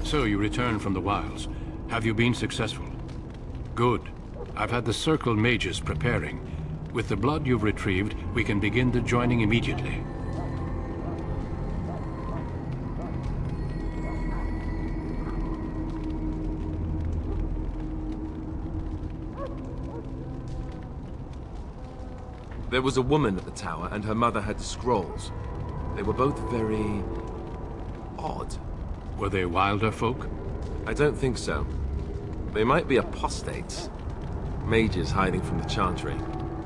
So you return from the wilds. Have you been successful? Good. I've had the Circle mages preparing. With the blood you've retrieved, we can begin the joining immediately. There was a woman at the tower, and her mother had the scrolls. They were both very... odd. Were they wilder folk? I don't think so. They might be apostates. Mages hiding from the Chantry.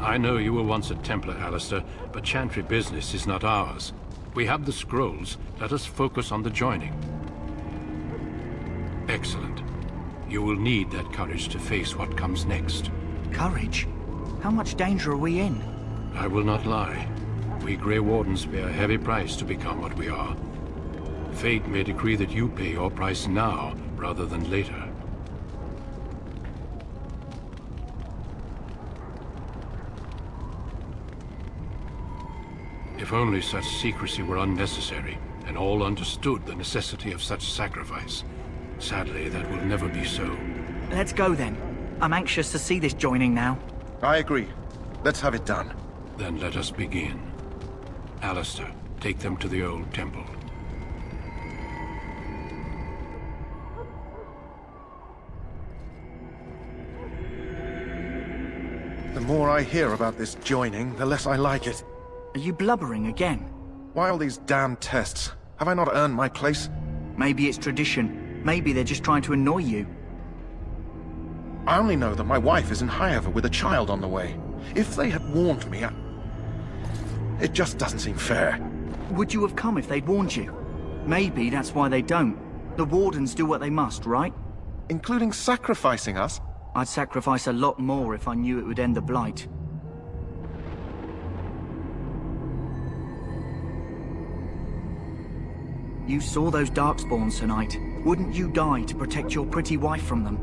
I know you were once a Templar, Alistair, but Chantry business is not ours. We have the scrolls. Let us focus on the joining. Excellent. You will need that courage to face what comes next. Courage? How much danger are we in? I will not lie. We Grey Wardens pay a heavy price to become what we are. Fate may decree that you pay your price now, rather than later. If only such secrecy were unnecessary, and all understood the necessity of such sacrifice. Sadly, that will never be so. Let's go then. I'm anxious to see this joining now. I agree. Let's have it done. Then let us begin. Alistair, take them to the old temple. The more I hear about this joining, the less I like it. Are you blubbering again? Why all these damn tests? Have I not earned my place? Maybe it's tradition. Maybe they're just trying to annoy you. I only know that my wife is in Highever with a child on the way. If they had warned me, it just doesn't seem fair. Would you have come if they'd warned you? Maybe that's why they don't. The Wardens do what they must, right? Including sacrificing us? I'd sacrifice a lot more if I knew it would end the Blight. You saw those darkspawns tonight. Wouldn't you die to protect your pretty wife from them?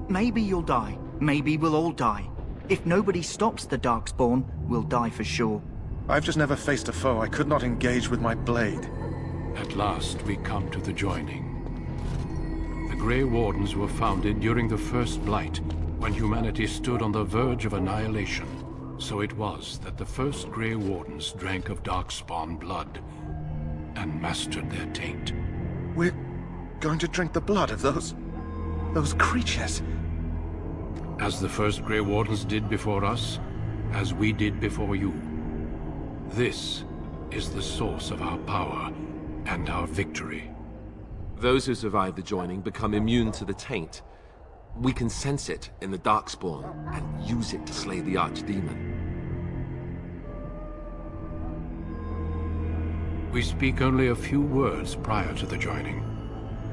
Maybe you'll die. Maybe we'll all die. If nobody stops the darkspawn, we'll die for sure. I've just never faced a foe I could not engage with my blade. At last, we come to the joining. The Grey Wardens were founded during the first Blight, when humanity stood on the verge of annihilation. So it was that the first Grey Wardens drank of darkspawn blood, and mastered their taint. We're going to drink the blood of those creatures. As the first Grey Wardens did before us, as we did before you. This is the source of our power and our victory. Those who survive the joining become immune to the taint. We can sense it in the darkspawn and use it to slay the archdemon. We speak only a few words prior to the joining,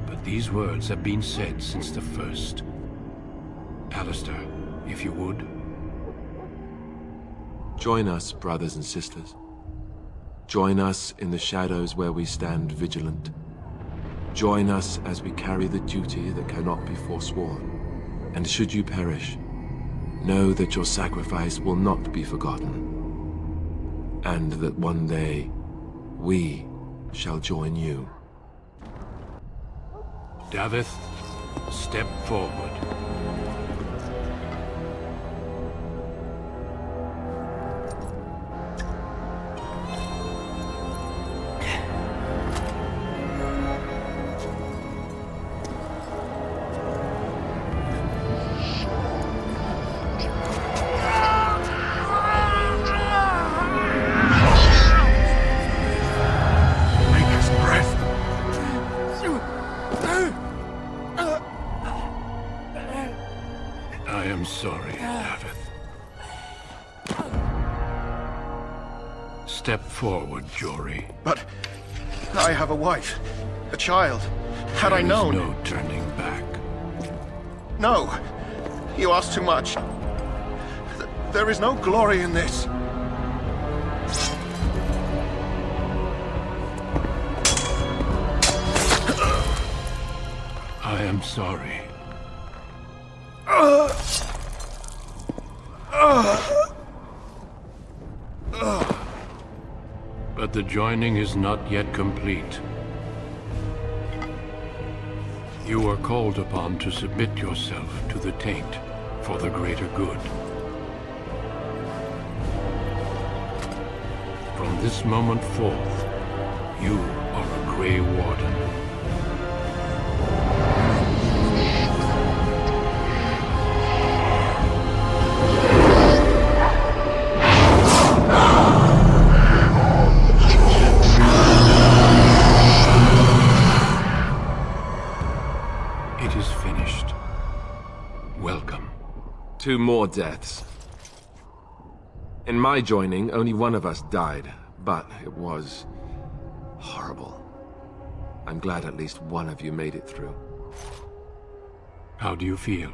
but these words have been said since the first. Alistair, if you would. Join us, brothers and sisters. Join us in the shadows where we stand vigilant. Join us as we carry the duty that cannot be forsworn. And should you perish, know that your sacrifice will not be forgotten. And that one day, we shall join you. Davith, step forward. Step forward, Jory. But I have a wife, a child. Had I known... There is no turning back. No! You ask too much. There is no glory in this. I am sorry. But the joining is not yet complete. You are called upon to submit yourself to the taint for the greater good. From this moment forth, you are a Grey Warden. It is finished. Welcome. 2 more deaths. In my joining, only one of us died, but it was horrible. I'm glad at least one of you made it through. How do you feel?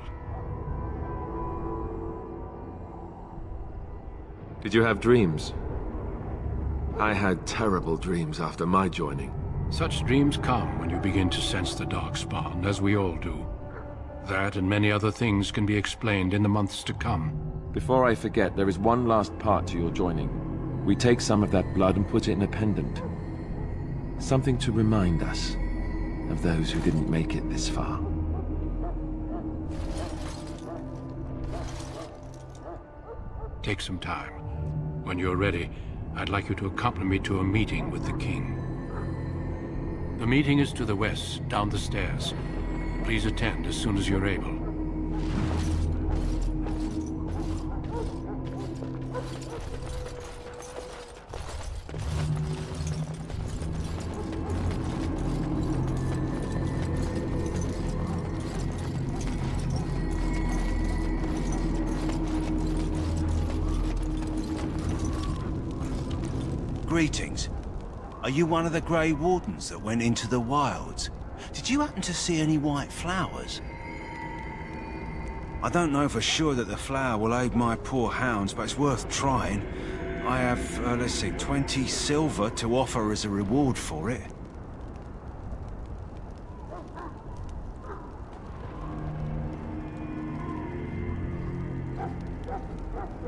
Did you have dreams? I had terrible dreams after my joining. Such dreams come when you begin to sense the darkspawn, as we all do. That and many other things can be explained in the months to come. Before I forget, there is one last part to your joining. We take some of that blood and put it in a pendant. Something to remind us of those who didn't make it this far. Take some time. When you're ready, I'd like you to accompany me to a meeting with the king. The meeting is to the west, down the stairs. Please attend as soon as you're able. Greetings. Are you one of the Grey Wardens that went into the wilds? Did you happen to see any white flowers? I don't know for sure that the flower will aid my poor hounds, but it's worth trying. I have, let's see, 20 silver to offer as a reward for it.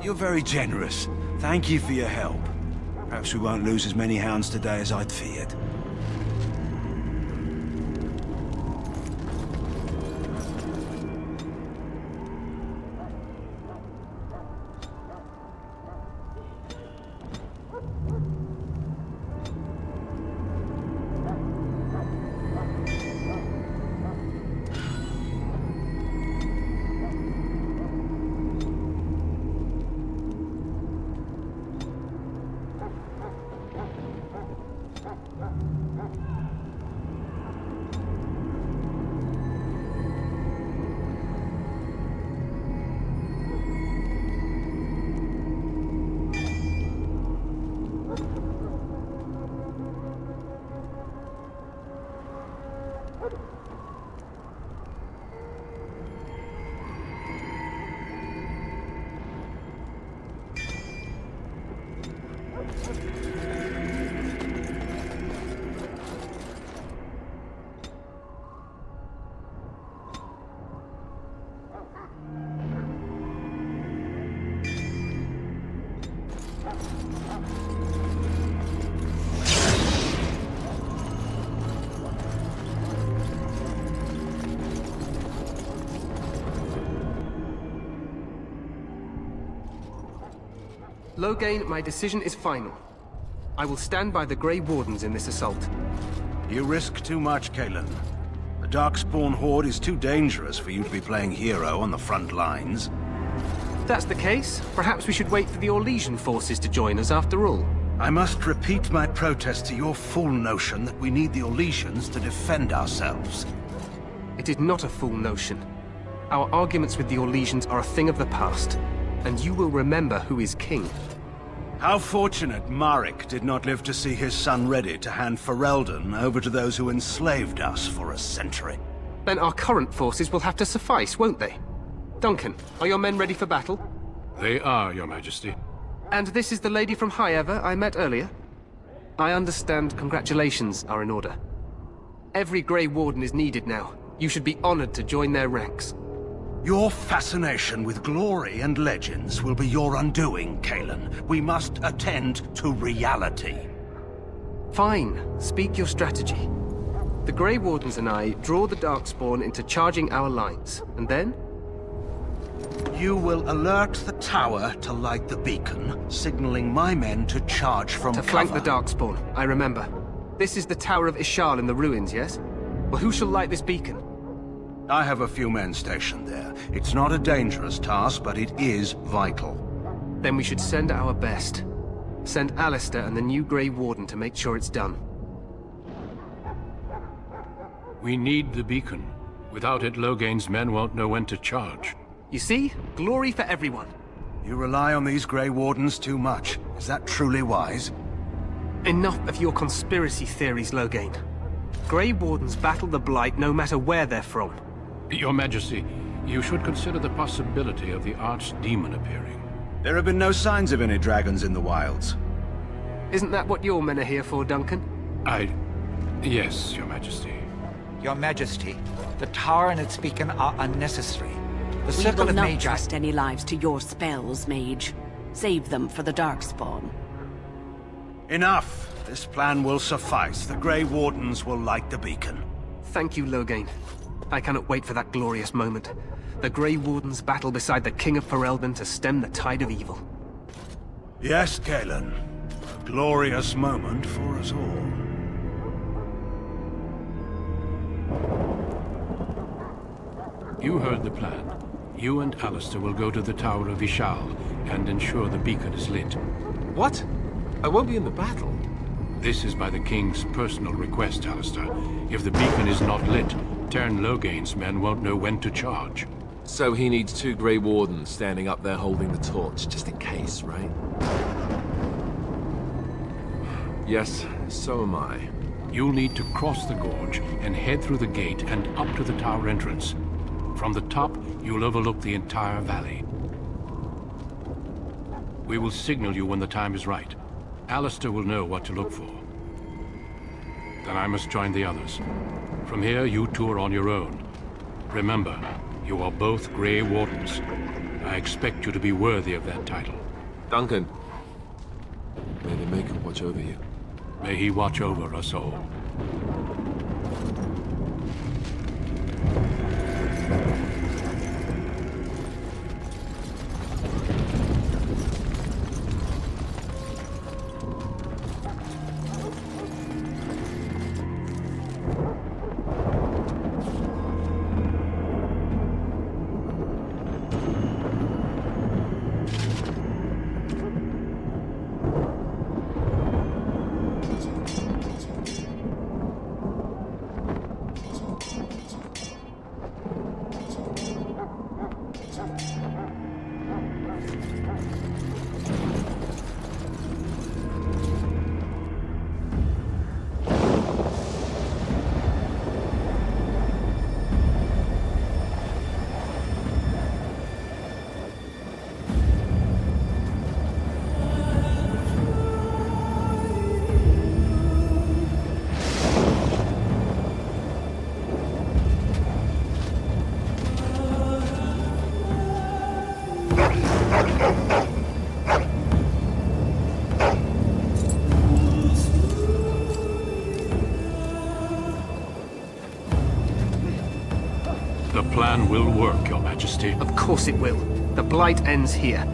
You're very generous. Thank you for your help. Perhaps we won't lose as many hounds today as I'd feared. Loghain, my decision is final. I will stand by the Grey Wardens in this assault. You risk too much, Caitlin. The Darkspawn Horde is too dangerous for you to be playing hero on the front lines. If that's the case, perhaps we should wait for the Orlesian forces to join us after all. I must repeat my protest to your fool notion that we need the Orlesians to defend ourselves. It is not a fool notion. Our arguments with the Orlesians are a thing of the past, and you will remember who is king. How fortunate Marek did not live to see his son ready to hand Ferelden over to those who enslaved us for a century. Then our current forces will have to suffice, won't they? Duncan, are your men ready for battle? They are, Your Majesty. And this is the lady from High Ever I met earlier? I understand congratulations are in order. Every Grey Warden is needed now. You should be honored to join their ranks. Your fascination with glory and legends will be your undoing, Cailan. We must attend to reality. Fine. Speak your strategy. The Grey Wardens and I draw the Darkspawn into charging our lines, and then? You will alert the tower to light the beacon, signaling my men to charge from cover. To flank the Darkspawn, I remember. This is the Tower of Ishal in the ruins, yes? Well, who shall light this beacon? I have a few men stationed there. It's not a dangerous task, but it is vital. Then we should send our best. Send Alistair and the new Grey Warden to make sure it's done. We need the beacon. Without it, Loghain's men won't know when to charge. You see? Glory for everyone. You rely on these Grey Wardens too much. Is that truly wise? Enough of your conspiracy theories, Loghain. Grey Wardens battle the Blight no matter where they're from. Your Majesty, you should consider the possibility of the archdemon appearing. There have been no signs of any dragons in the wilds. Isn't that what your men are here for, Duncan? Yes, Your Majesty. Your Majesty, the tower and its beacon are unnecessary. The We circle will of not Mage... trust any lives to your spells, Mage. Save them for the Darkspawn. Enough! This plan will suffice. The Grey Wardens will light the beacon. Thank you, Loghain. I cannot wait for that glorious moment. The Grey Wardens battle beside the King of Ferelden to stem the tide of evil. Yes, Cailan. A glorious moment for us all. You heard the plan. You and Alistair will go to the Tower of Ishal and ensure the beacon is lit. What? I won't be in the battle. This is by the King's personal request, Alistair. If the beacon is not lit, Tern Loghain's men won't know when to charge. So he needs 2 Grey Wardens standing up there holding the torch, just in case, right? Yes, so am I. You'll need to cross the gorge and head through the gate and up to the tower entrance. From the top, you'll overlook the entire valley. We will signal you when the time is right. Alistair will know what to look for. Then I must join the others. From here, you two are on your own. Remember, you are both Grey Wardens. I expect you to be worthy of that title. Duncan, may the Maker watch over you. May he watch over us all. The plan will work, Your Majesty. Of course it will. The Blight ends here.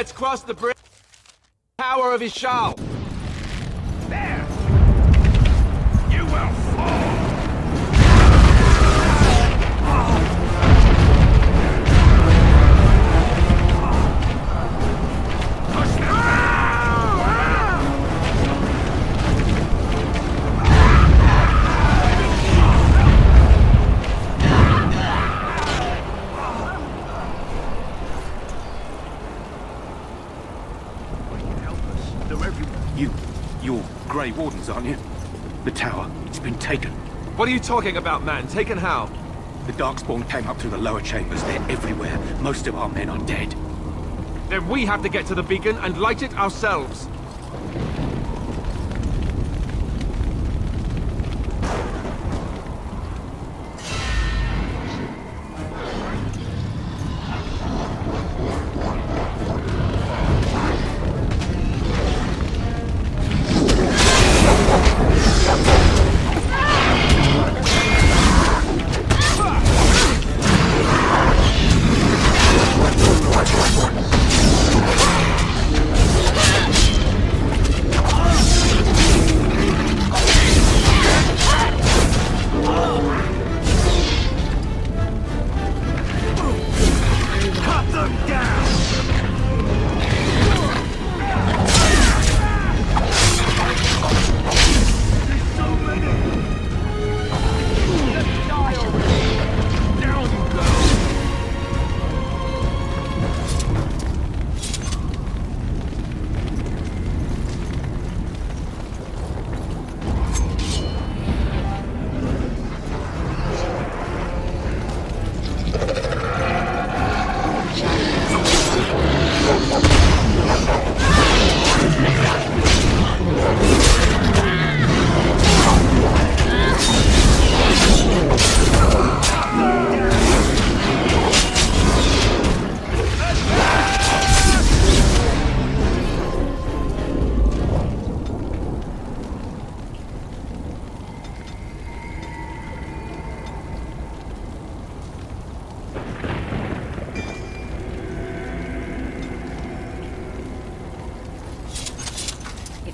Let's cross the bridge. Power of his shell. There! You will fall! You're Grey Wardens, aren't you? The tower, it's been taken. What are you talking about, man? Taken how? The darkspawn came up through the lower chambers. They're everywhere. Most of our men are dead. Then we have to get to the beacon and light it ourselves.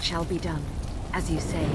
Shall be done, as you say.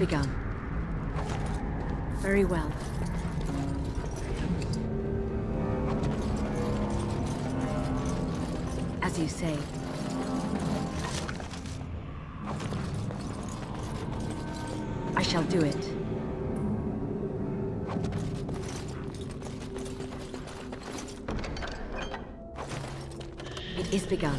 begun. Very well. As you say. I shall do it. It is begun.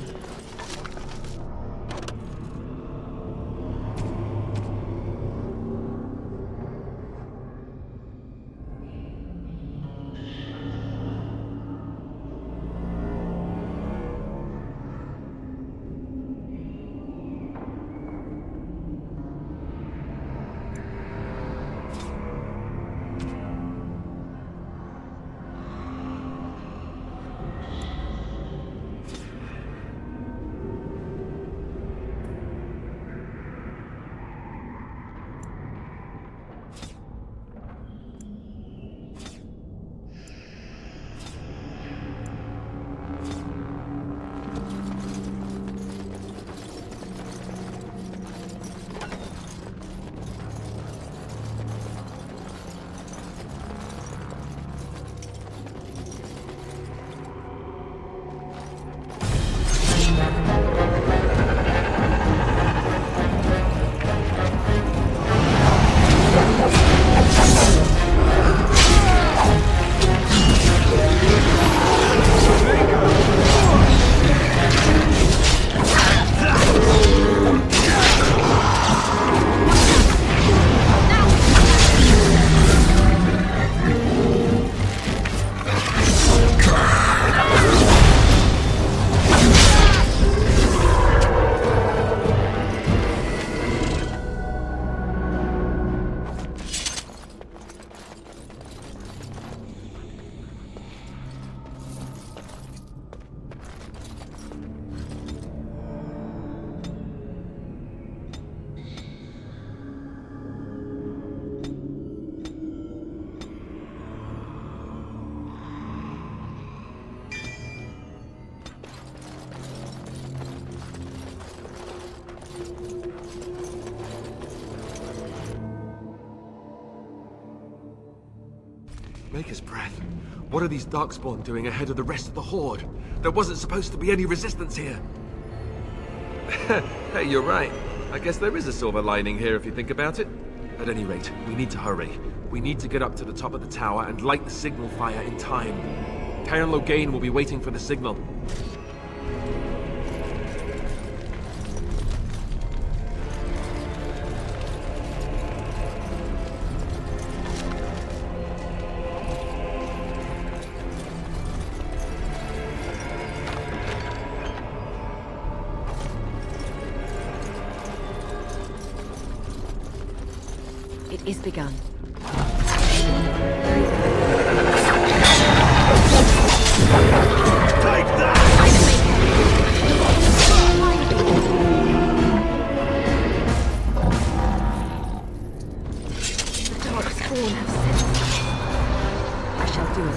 Maker's breath. What are these darkspawn doing ahead of the rest of the horde? There wasn't supposed to be any resistance here. Hey, you're right. I guess there is a silver lining here if you think about it. At any rate, we need to hurry. We need to get up to the top of the tower and light the signal fire in time. Cairn Logain will be waiting for the signal. It is begun. Take that! The darkspawn have sent. I shall do it.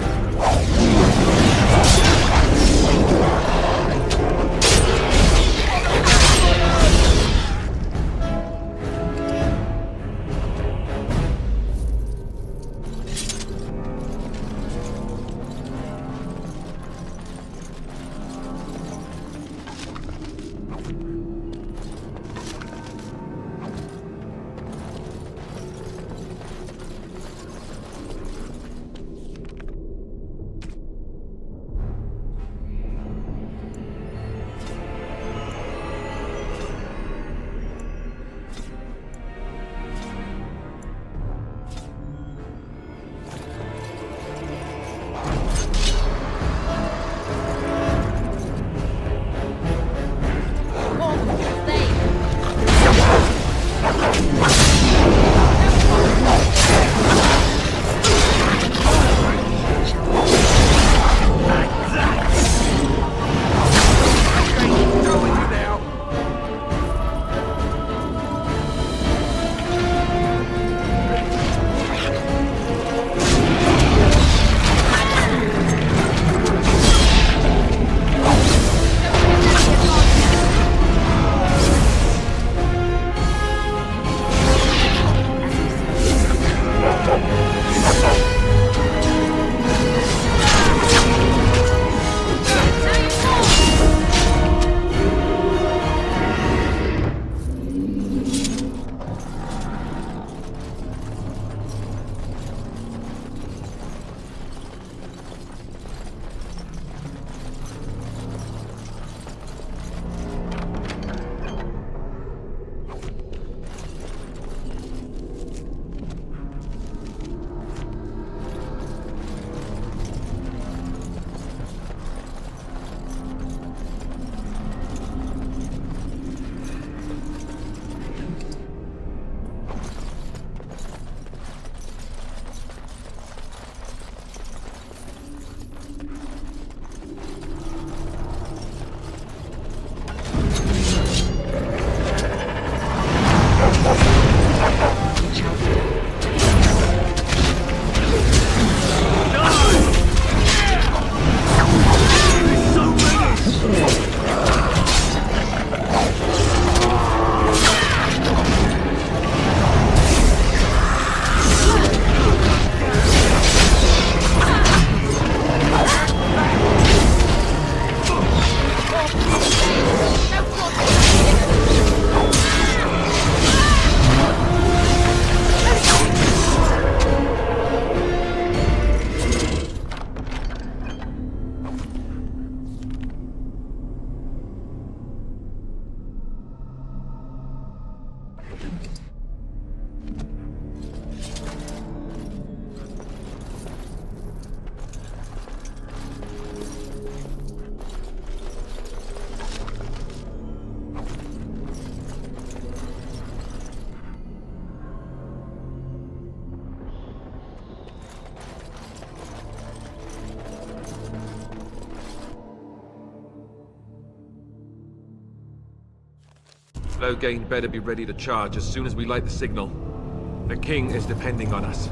Flowgain better be ready to charge as soon as we light the signal. The king is depending on us.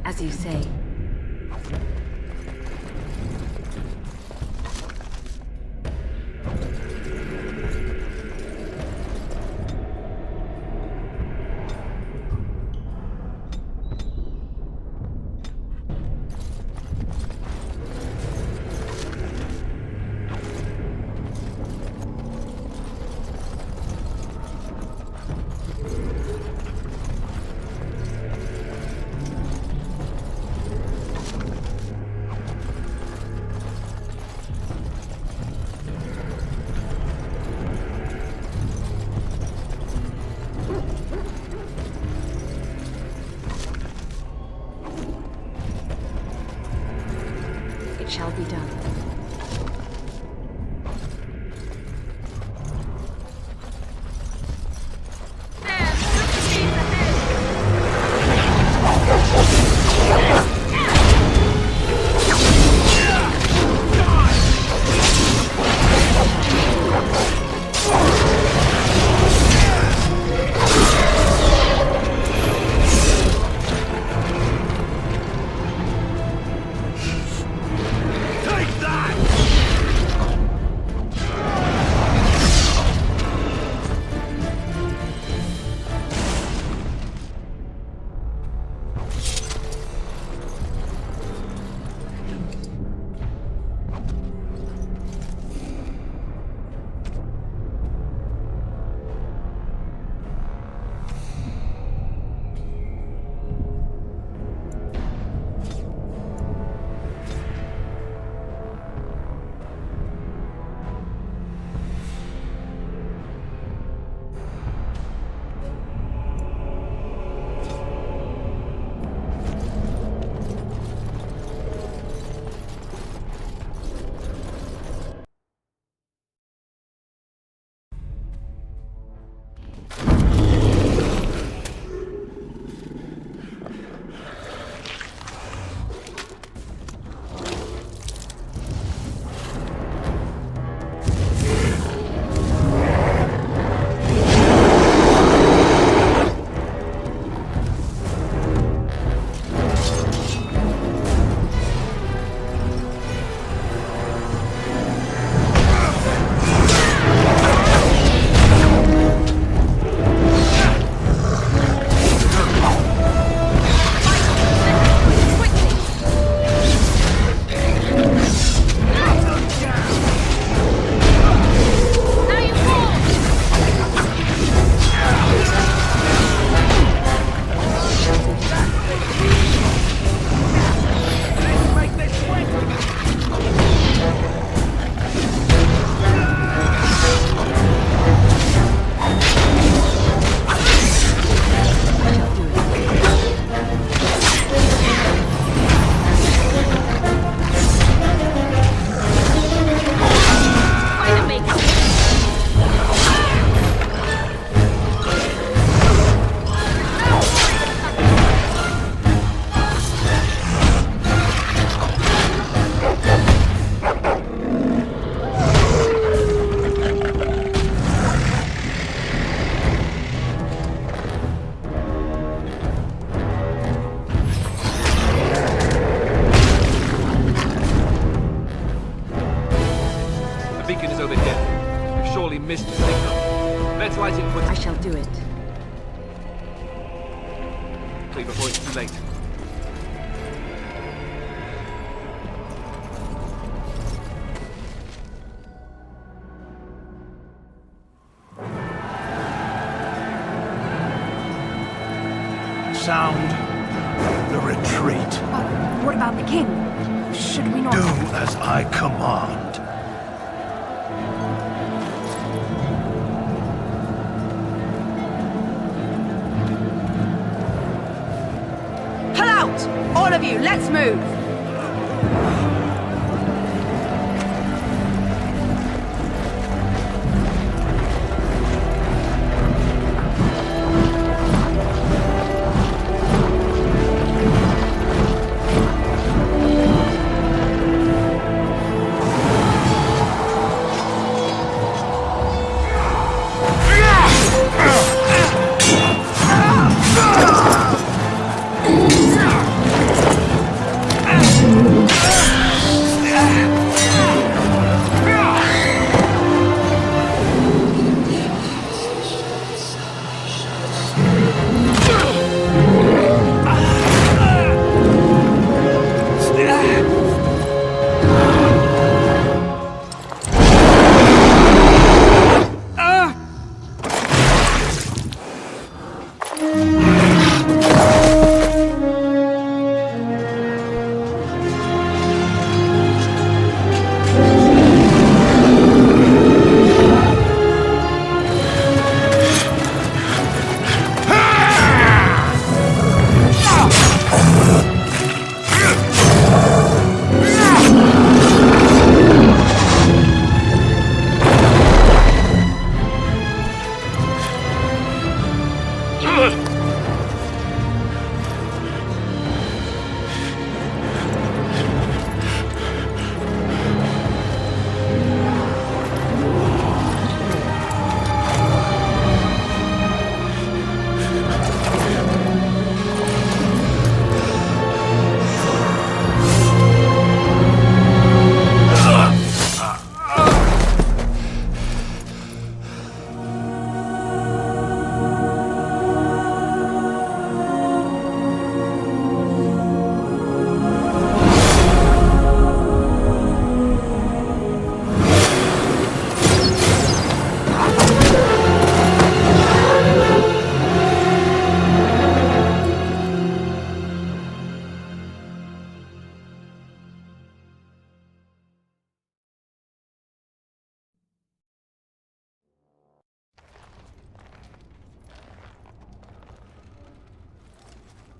As you say. Shall be done. light it quick. I shall do it. Quickly before it's too late. Sound the retreat. What about the king? Should we not... Do as I command. Pull out! All of you, let's move!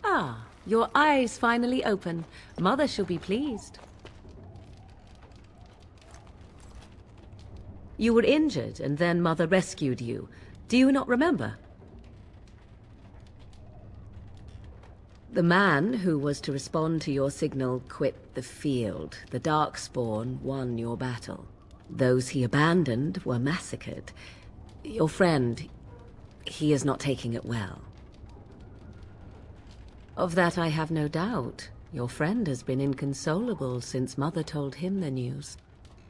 Ah, your eyes finally open. Mother shall be pleased. You were injured, and then Mother rescued you. Do you not remember? The man who was to respond to your signal quit the field. The darkspawn won your battle. Those he abandoned were massacred. Your friend, he is not taking it well. Of that I have no doubt. Your friend has been inconsolable since Mother told him the news.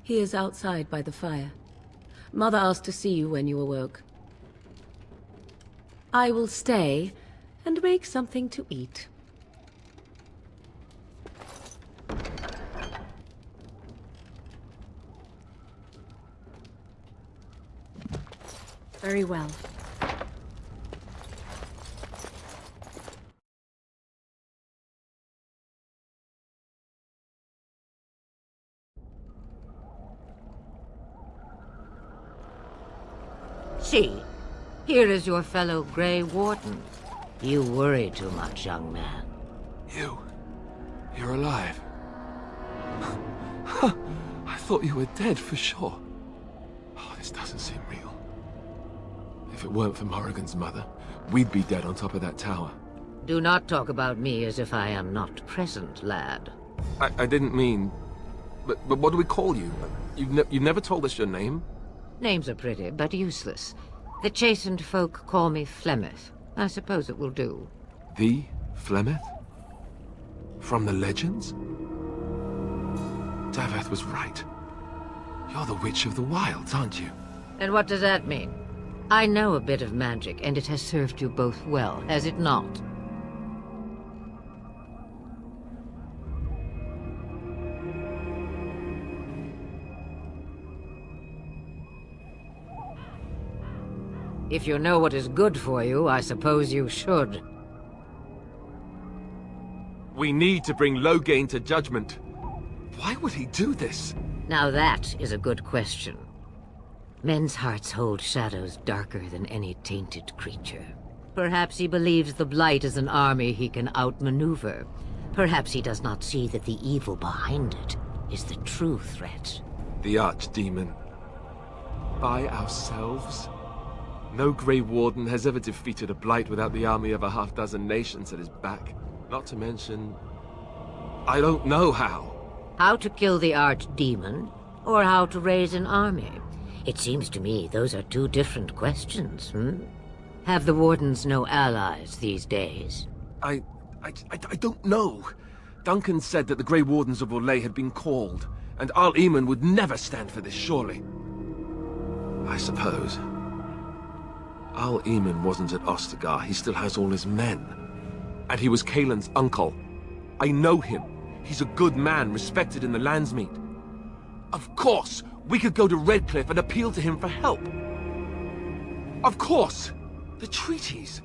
He is outside by the fire. Mother asked to see you when you awoke. I will stay and make something to eat. Very well. See, here is your fellow Grey Warden. You worry too much, young man. You're alive. I thought you were dead for sure. Oh, this doesn't seem real. If it weren't for Morrigan's mother, we'd be dead on top of that tower. Do not talk about me as if I am not present, lad. I didn't mean... But what do we call you? You've never told us your name? Names are pretty, but useless. The chastened folk call me Flemeth. I suppose it will do. The Flemeth? From the legends? Daveth was right. You're the Witch of the Wilds, aren't you? And what does that mean? I know a bit of magic, and it has served you both well, has it not? If you know what is good for you, I suppose you should. We need to bring Loghain to judgment. Why would he do this? Now that is a good question. Men's hearts hold shadows darker than any tainted creature. Perhaps he believes the Blight is an army he can outmaneuver. Perhaps he does not see that the evil behind it is the true threat. The Archdemon. By ourselves? No Grey Warden has ever defeated a Blight without the army of a half-dozen nations at his back. Not to mention... I don't know how. How to kill the Archdemon, or how to raise an army? It seems to me those are two different questions, Have the Wardens no allies these days? I don't know. Duncan said that the Grey Wardens of Orlais had been called, and Al Eamon would never stand for this, surely. I suppose. Al Eamon wasn't at Ostagar. He still has all his men. And he was Kaelin's uncle. I know him. He's a good man, respected in the Landsmeet. Of course, we could go to Redcliffe and appeal to him for help. Of course! The treaties.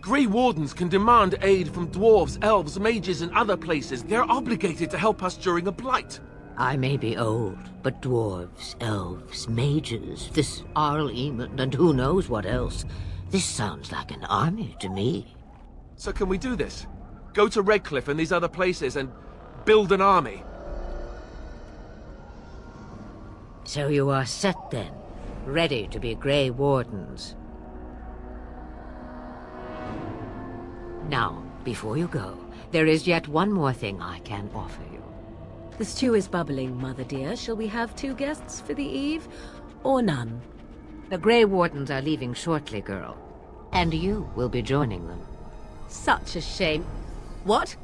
Grey Wardens can demand aid from dwarves, elves, mages, and other places. They're obligated to help us during a blight. I may be old, but dwarves, elves, mages, this Arl Eamon, and who knows what else. This sounds like an army to me. So can we do this? Go to Redcliffe and these other places and build an army? So you are set then, ready to be Grey Wardens. Now, before you go, there is yet one more thing I can offer you. The stew is bubbling, Mother dear. Shall we have 2 guests for the eve, or none? The Grey Wardens are leaving shortly, girl. And you will be joining them. Such a shame. What?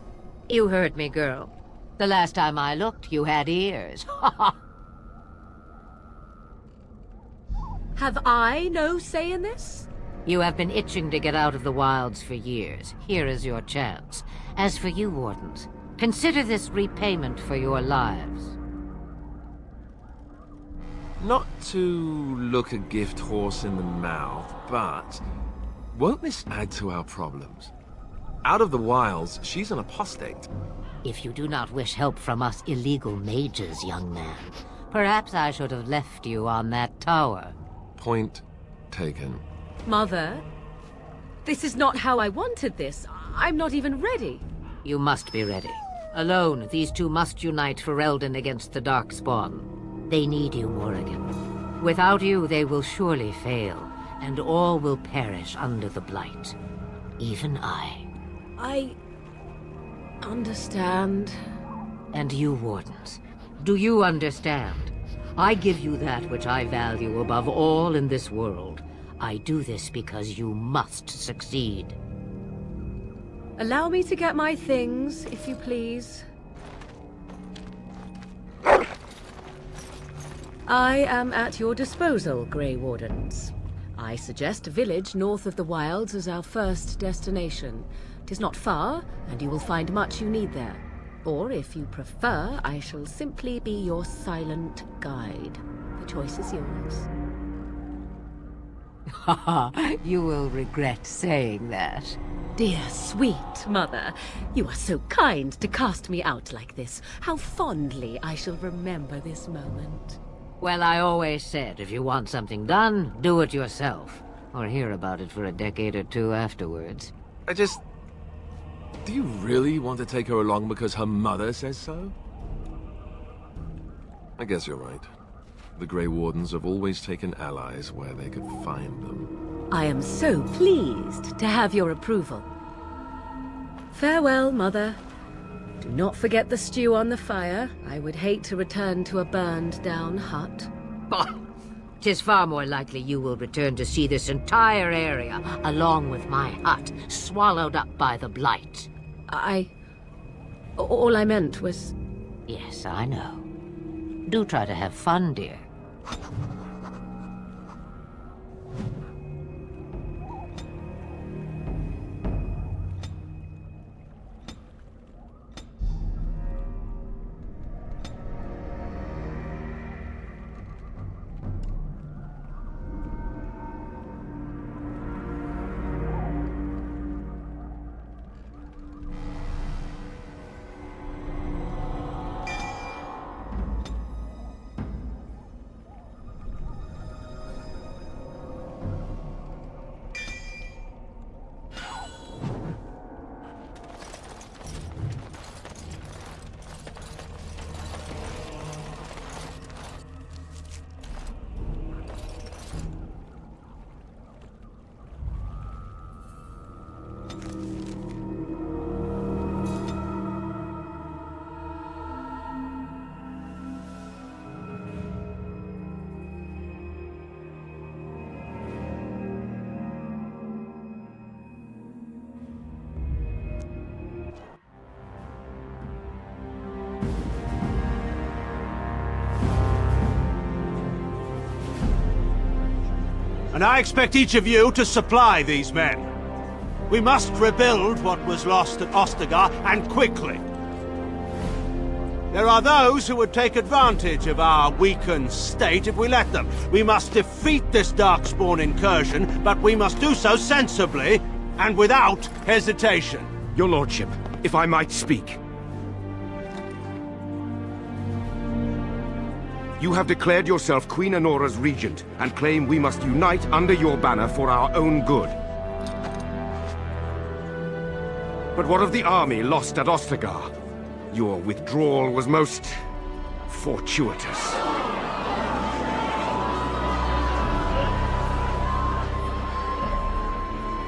You heard me, girl. The last time I looked, you had ears. Have I no say in this? You have been itching to get out of the wilds for years. Here is your chance. As for you, Wardens, consider this repayment for your lives. Not to look a gift horse in the mouth, but won't this add to our problems? Out of the wilds, she's an apostate. If you do not wish help from us illegal mages, young man, perhaps I should have left you on that tower. Point taken. Mother, this is not how I wanted this. I'm not even ready. You must be ready. Alone, these two must unite Ferelden against the darkspawn. They need you, Morrigan. Without you, they will surely fail, and all will perish under the Blight. Even I. I understand. And you, Wardens, do you understand? I give you that which I value above all in this world. I do this because you must succeed. Allow me to get my things, if you please. I am at your disposal, Grey Wardens. I suggest a village north of the wilds as our first destination. 'Tis not far, and you will find much you need there. Or, if you prefer, I shall simply be your silent guide. The choice is yours. You will regret saying that. Dear, sweet mother, you are so kind to cast me out like this. How fondly I shall remember this moment. Well, I always said, if you want something done, do it yourself. Or hear about it for a decade or two afterwards. Do you really want to take her along because her mother says so? I guess you're right. The Grey Wardens have always taken allies where they could find them. I am so pleased to have your approval. Farewell, Mother. Do not forget the stew on the fire. I would hate to return to a burned-down hut. Bah! 'Tis far more likely you will return to see this entire area, along with my hut, swallowed up by the Blight. All I meant was... Yes, I know. Do try to have fun, dear. And I expect each of you to supply these men. We must rebuild what was lost at Ostagar, and quickly. There are those who would take advantage of our weakened state if we let them. We must defeat this darkspawn incursion, but we must do so sensibly and without hesitation. Your lordship, if I might speak. You have declared yourself Queen Anora's regent, and claim we must unite under your banner for our own good. But what of the army lost at Ostagar? Your withdrawal was most fortuitous.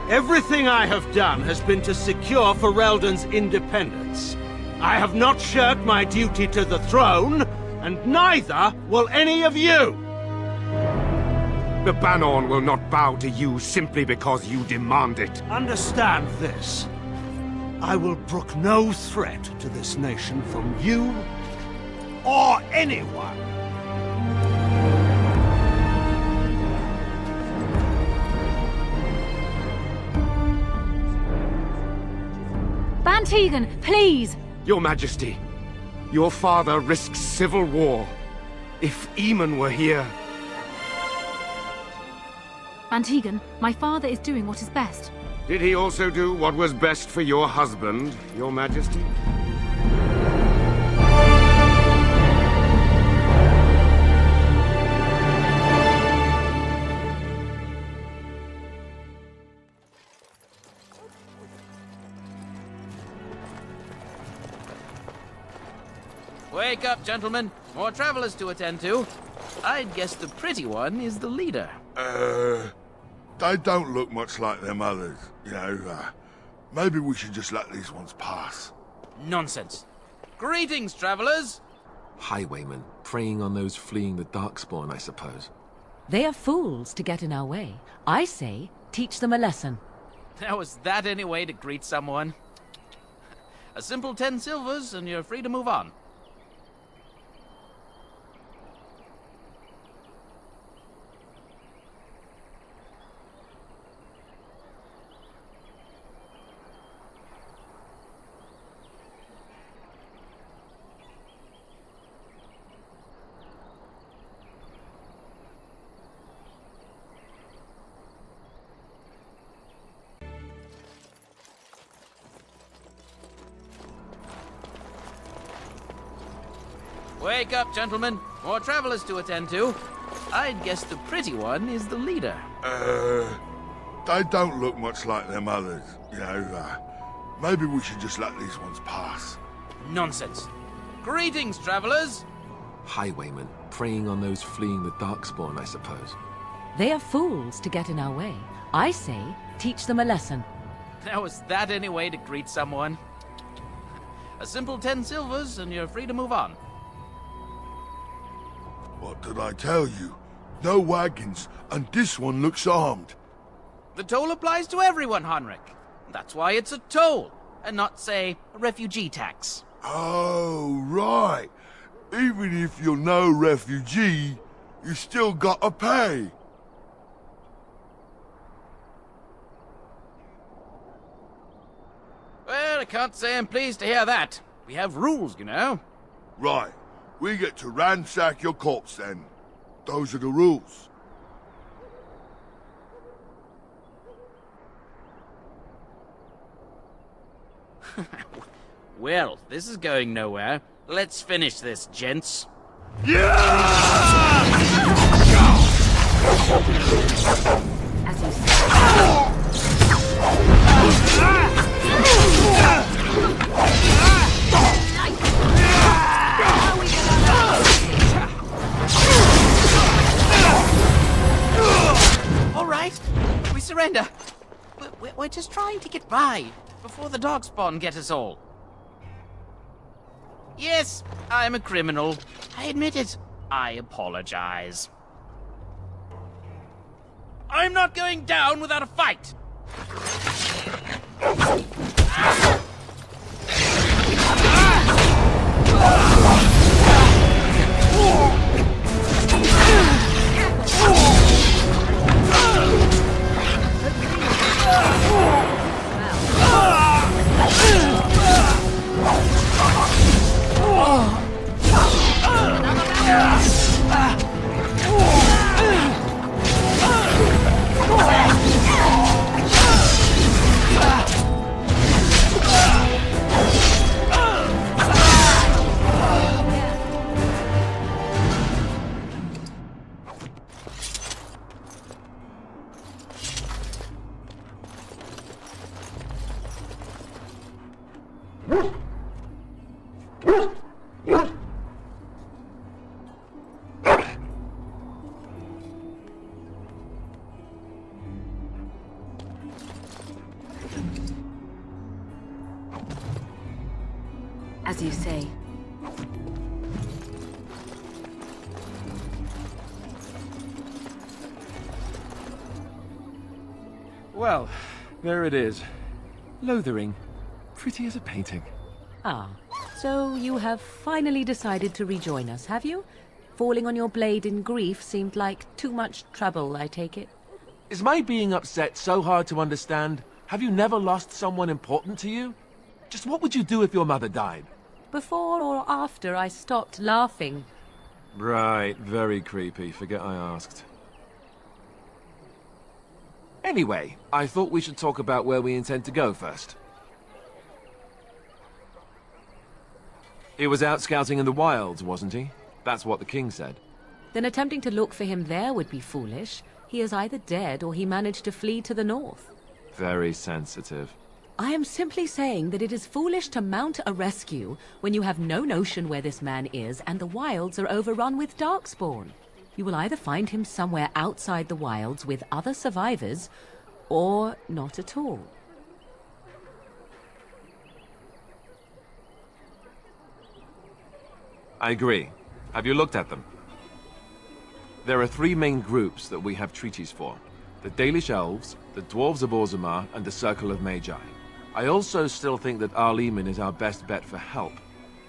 Everything I have done has been to secure Ferelden's independence. I have not shirked my duty to the throne, and neither will any of you! The Banon will not bow to you simply because you demand it. Understand this. I will brook no threat to this nation from you or anyone. Bantegan, please! Your Majesty, your father risks civil war. If Eamon were here... Bantegan, my father is doing what is best. Did he also do what was best for your husband, Your Majesty? Wake up, gentlemen. More travelers to attend to. I'd guess the pretty one is the leader. They don't look much like them others, you know. Maybe we should just let these ones pass. Nonsense. Greetings, travelers. Highwaymen, preying on those fleeing the darkspawn, I suppose. They are fools to get in our way. I say, teach them a lesson. Now, is that any way to greet someone? A simple 10 silvers, and you're free to move on. Wake up, gentlemen. More travelers to attend to. I'd guess the pretty one is the leader. They don't look much like them others, you know. Maybe we should just let these ones pass. Nonsense. Greetings, travelers. Highwaymen, preying on those fleeing the darkspawn, I suppose. They are fools to get in our way. I say, teach them a lesson. Now, is that any way to greet someone? A simple 10 silvers, and you're free to move on. What did I tell you? No wagons, and this one looks armed. The toll applies to everyone, Henrik. That's why it's a toll, and not, say, a refugee tax. Oh, right. Even if you're no refugee, you still gotta pay. Well, I can't say I'm pleased to hear that. We have rules, you know. Right. We get to ransack your corpse, then. Those are the rules. Well, this is going nowhere. Let's finish this, gents. All right, we surrender. We're just trying to get by before the darkspawn get us all. Yes, I'm a criminal. I admit it. I apologize. I'm not going down without a fight! Ah! As you say. Well, there it is. Lothering. Pretty as a painting. Ah, so you have finally decided to rejoin us, have you? Falling on your blade in grief seemed like too much trouble, I take it. Is my being upset so hard to understand? Have you never lost someone important to you? Just what would you do if your mother died? Before or after I stopped laughing. Right, very creepy. Forget I asked. Anyway, I thought we should talk about where we intend to go first. He was out scouting in the wilds, wasn't he? That's what the king said. Then attempting to look for him there would be foolish. He is either dead or he managed to flee to the north. Very sensitive. I am simply saying that it is foolish to mount a rescue when you have no notion where this man is and the wilds are overrun with darkspawn. You will either find him somewhere outside the wilds with other survivors, or not at all. I agree. Have you looked at them? There are 3 main groups that we have treaties for. The Dalish Elves, the Dwarves of Orzammar, and the Circle of Magi. I also still think that Arleman is our best bet for help.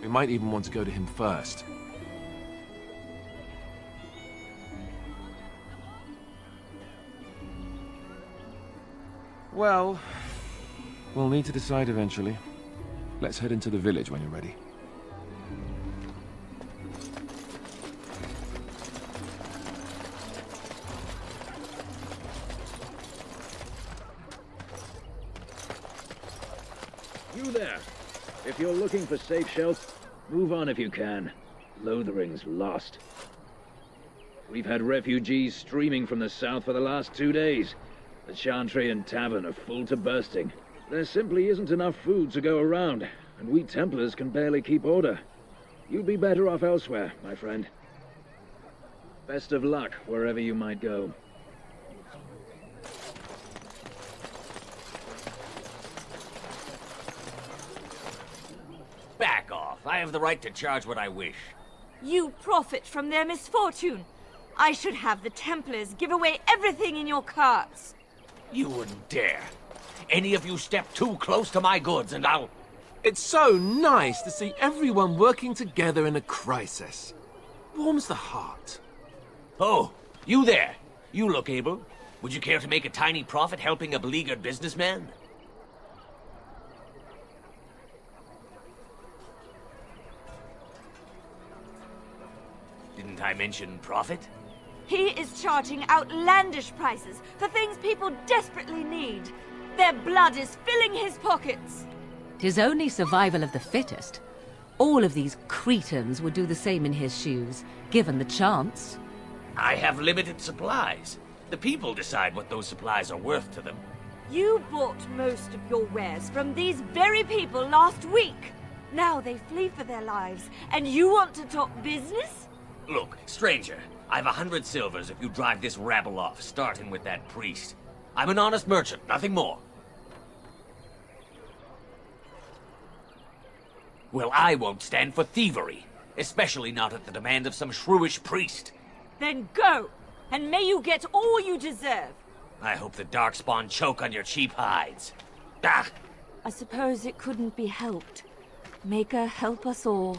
We might even want to go to him first. Well, we'll need to decide eventually. Let's head into the village when you're ready. You there! If you're looking for safe shelter, move on if you can. Lothering's lost. We've had refugees streaming from the south for the last 2 days. The Chantry and Tavern are full to bursting. There simply isn't enough food to go around, and we Templars can barely keep order. You'd be better off elsewhere, my friend. Best of luck wherever you might go. Back off. I have the right to charge what I wish. You profit from their misfortune. I should have the Templars give away everything in your carts. You wouldn't dare. Any of you step too close to my goods and I'll... It's so nice to see everyone working together in a crisis. Warms the heart. Oh, you there. You look able. Would you care to make a tiny profit helping a beleaguered businessman? Didn't I mention profit? He is charging outlandish prices for things people desperately need. Their blood is filling his pockets. 'Tis only survival of the fittest. All of these cretins would do the same in his shoes, given the chance. I have limited supplies. The people decide what those supplies are worth to them. You bought most of your wares from these very people last week. Now they flee for their lives, and you want to talk business? Look, stranger, I've 100 silvers if you drive this rabble off, starting with that priest. I'm an honest merchant, nothing more. Well, I won't stand for thievery, especially not at the demand of some shrewish priest. Then go, and may you get all you deserve. I hope the darkspawn choke on your cheap hides. Ah! I suppose it couldn't be helped. Maker help us all.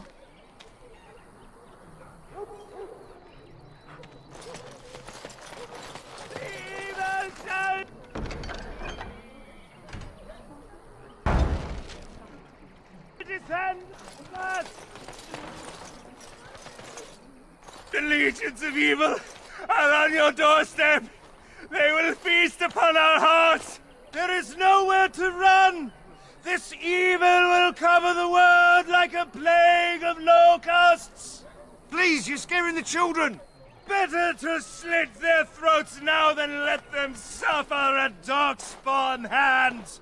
The legions of evil are on your doorstep. They will feast upon our hearts. There is nowhere to run. This evil will cover the world like a plague of locusts. Please, you're scaring the children. Better to slit their throats now than let them suffer at darkspawn hands.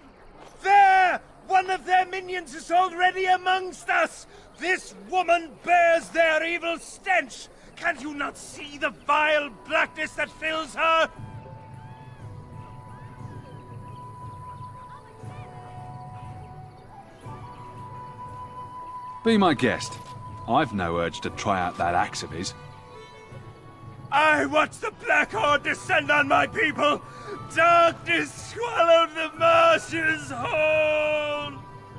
There! One of their minions is already amongst us! This woman bears their evil stench! Can you not see the vile blackness that fills her? Be my guest. I've no urge to try out that axe of his. I watch the Black Horde descend on my people! Darkness swallowed the marshes whole!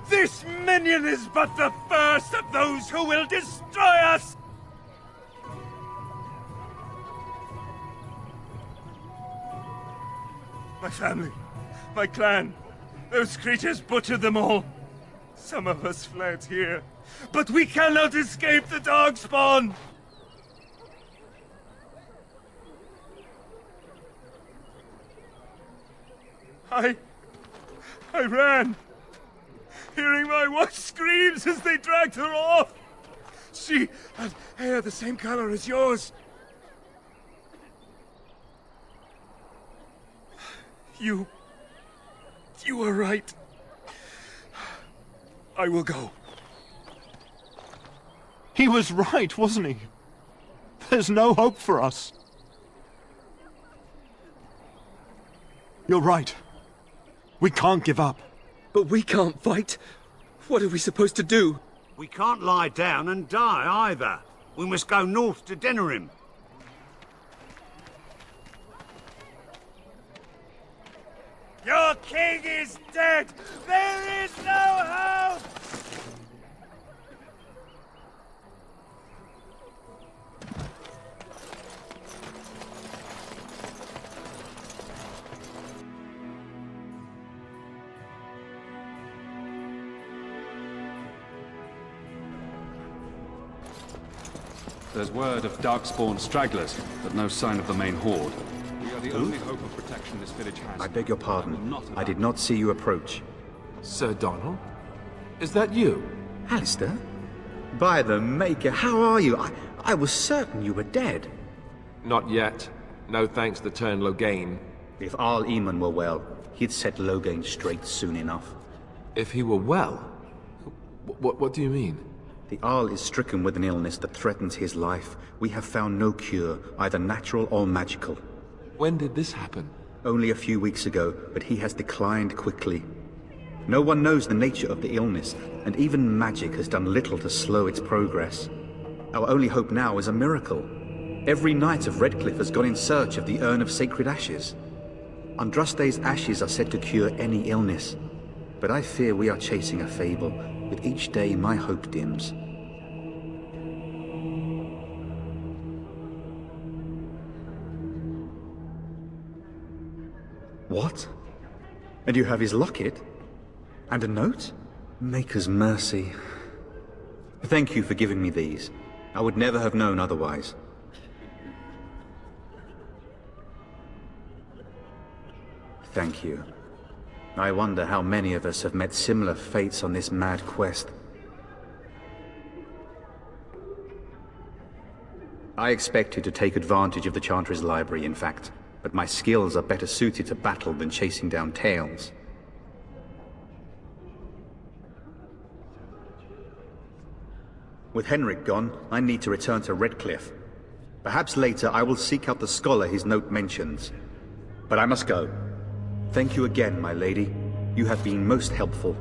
This minion is but the first of those who will destroy us! My family, my clan, those creatures butchered them all. Some of us fled here, but we cannot escape the darkspawn! I ran, hearing my wife's screams as they dragged her off. She had hair the same color as yours. You were right. I will go. He was right, wasn't he? There's no hope for us. You're right. We can't give up. But we can't fight. What are we supposed to do? We can't lie down and die either. We must go north to Denerim. Your king is dead! There is no hope! There's word of darkspawn stragglers, but no sign of the main horde. We are the only hope of protection this village has. I beg your pardon. I did not see you approach. Sir Donald? Is that you? Alistair? By the Maker, how are you? I was certain you were dead. Not yet. No thanks to turn Loghain. If Arl Eamon were well, he'd set Loghain straight soon enough. If he were well? What do you mean? The Arl is stricken with an illness that threatens his life. We have found no cure, either natural or magical. When did this happen? Only a few weeks ago, but he has declined quickly. No one knows the nature of the illness, and even magic has done little to slow its progress. Our only hope now is a miracle. Every knight of Redcliffe has gone in search of the Urn of Sacred Ashes. Andraste's ashes are said to cure any illness, but I fear we are chasing a fable. With each day, my hope dims. What? And you have his locket? And a note? Maker's mercy. Thank you for giving me these. I would never have known otherwise. Thank you. I wonder how many of us have met similar fates on this mad quest. I expected to take advantage of the Chantry's library, in fact, but my skills are better suited to battle than chasing down tales. With Henrik gone, I need to return to Redcliffe. Perhaps later I will seek out the scholar his note mentions. But I must go. Thank you again, my lady. You have been most helpful.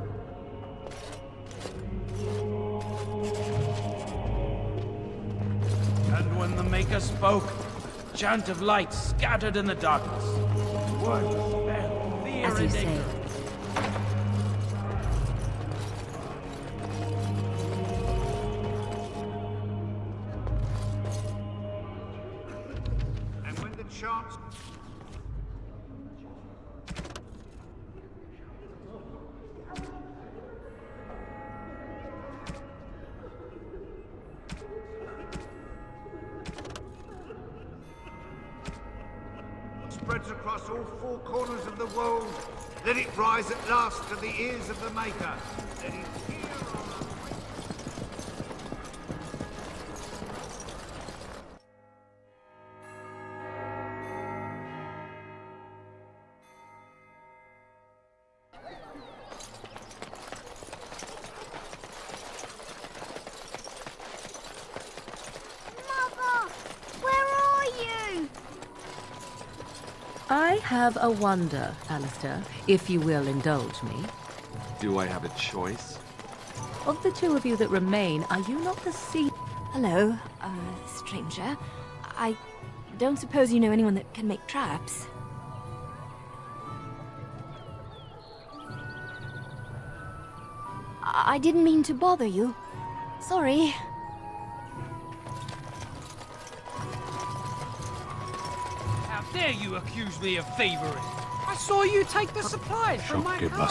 And when the Maker spoke, a chant of light scattered in the darkness. Word of spell, fear As you and say. ignorance. And when the chant... spreads across all four corners of the world, let it rise at last to the ears of the Maker. Let it hear on the... I have a wonder, Alistair, if you will indulge me. Do I have a choice? Of the two of you that remain, are you not the sea... Hello, stranger. I don't suppose you know anyone that can make traps? I didn't mean to bother you. Sorry. How dare you accuse me of thievery? I saw you take the supplies from my car.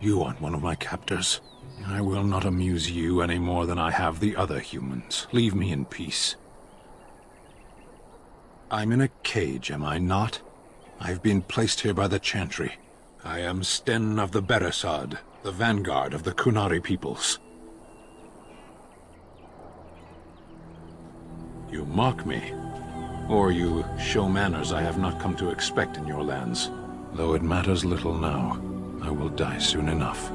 You aren't one of my captors. I will not amuse you any more than I have the other humans. Leave me in peace. I'm in a cage, am I not? I've been placed here by the Chantry. I am Sten of the Beresad, the vanguard of the Kunari peoples. You mock me, or you show manners I have not come to expect in your lands. Though it matters little now, I will die soon enough.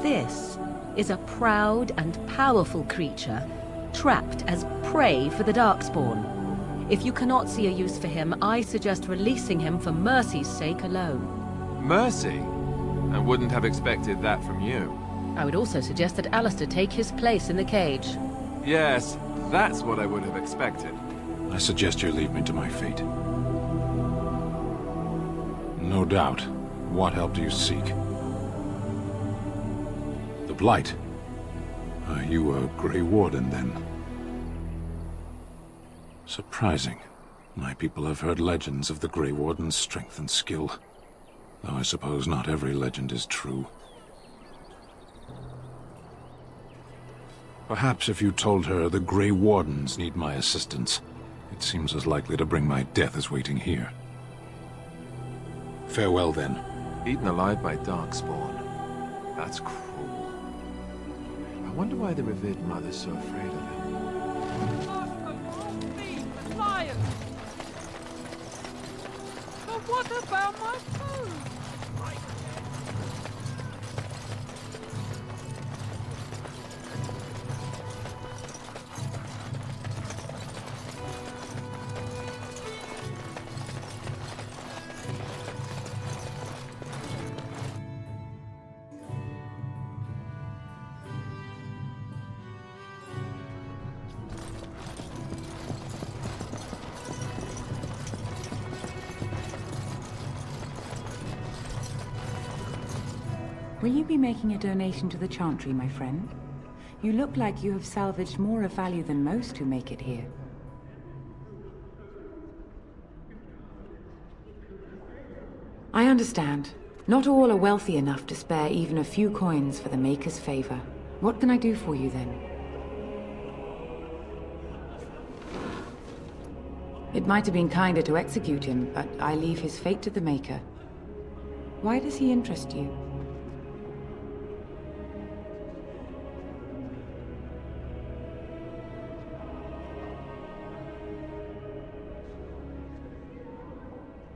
This is a proud and powerful creature, trapped as prey for the darkspawn. If you cannot see a use for him, I suggest releasing him for mercy's sake alone. Mercy? I wouldn't have expected that from you. I would also suggest that Alistair take his place in the cage. Yes, that's what I would have expected. I suggest you leave me to my fate. No doubt. What help do you seek? The Blight. Are you a Grey Warden, then? Surprising. My people have heard legends of the Grey Warden's strength and skill. Though I suppose not every legend is true. Perhaps if you told her the Grey Wardens need my assistance, it seems as likely to bring my death as waiting here. Farewell, then. Eaten alive by darkspawn. That's cruel. I wonder why the revered mother's so afraid of him. But what about my food? Will you be making a donation to the Chantry, my friend? You look like you have salvaged more of value than most who make it here. I understand. Not all are wealthy enough to spare even a few coins for the Maker's favor. What can I do for you, then? It might have been kinder to execute him, but I leave his fate to the Maker. Why does he interest you?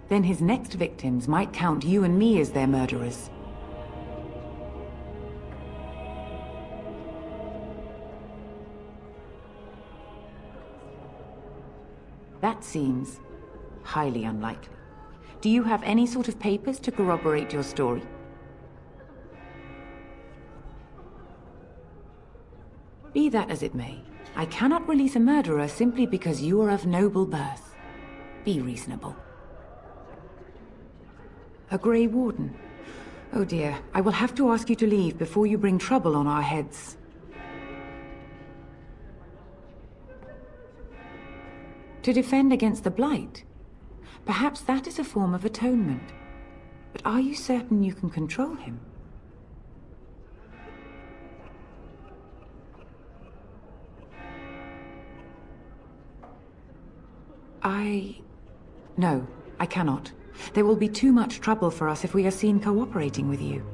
Then his next victims might count you and me as their murderers. That seems highly unlikely. Do you have any sort of papers to corroborate your story? Be that as it may, I cannot release a murderer simply because you are of noble birth. Be reasonable. A Grey Warden? Oh dear, I will have to ask you to leave before you bring trouble on our heads. To defend against the Blight? Perhaps that is a form of atonement. But are you certain you can control him? No, I cannot. There will be too much trouble for us if we are seen cooperating with you.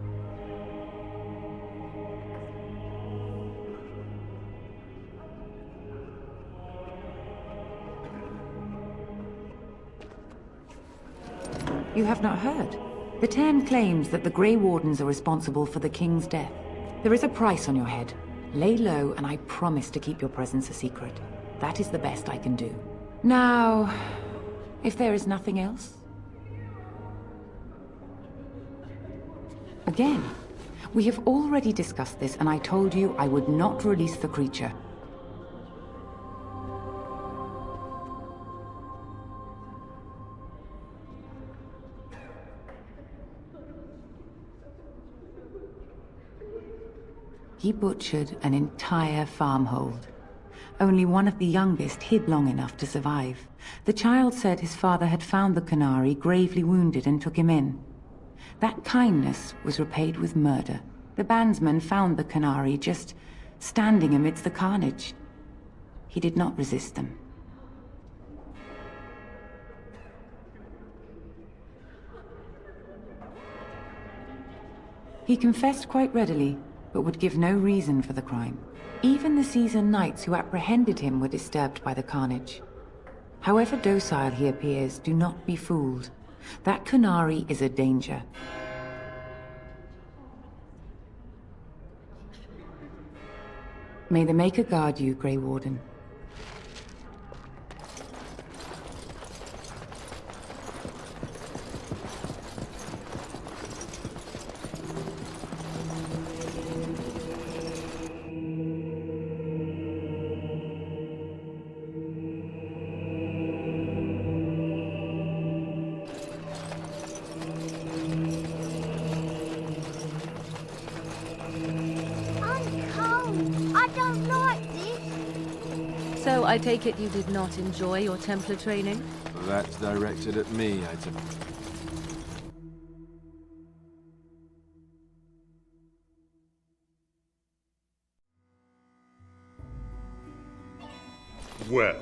You have not heard. The Cairn claims that the Grey Wardens are responsible for the King's death. There is a price on your head. Lay low, and I promise to keep your presence a secret. That is the best I can do. Now, if there is nothing else... Again, we have already discussed this, and I told you I would not release the creature. He butchered an entire farmhold. Only one of the youngest hid long enough to survive. The child said his father had found the Canary gravely wounded and took him in. That kindness was repaid with murder. The bandsman found the Canary just standing amidst the carnage. He did not resist them. He confessed quite readily, but would give no reason for the crime. Even the seasoned knights who apprehended him were disturbed by the carnage. However docile he appears, do not be fooled. That Canary is a danger. May the Maker guard you, Grey Warden. So I take it you did not enjoy your Templar training? That's directed at me, I suppose. Well,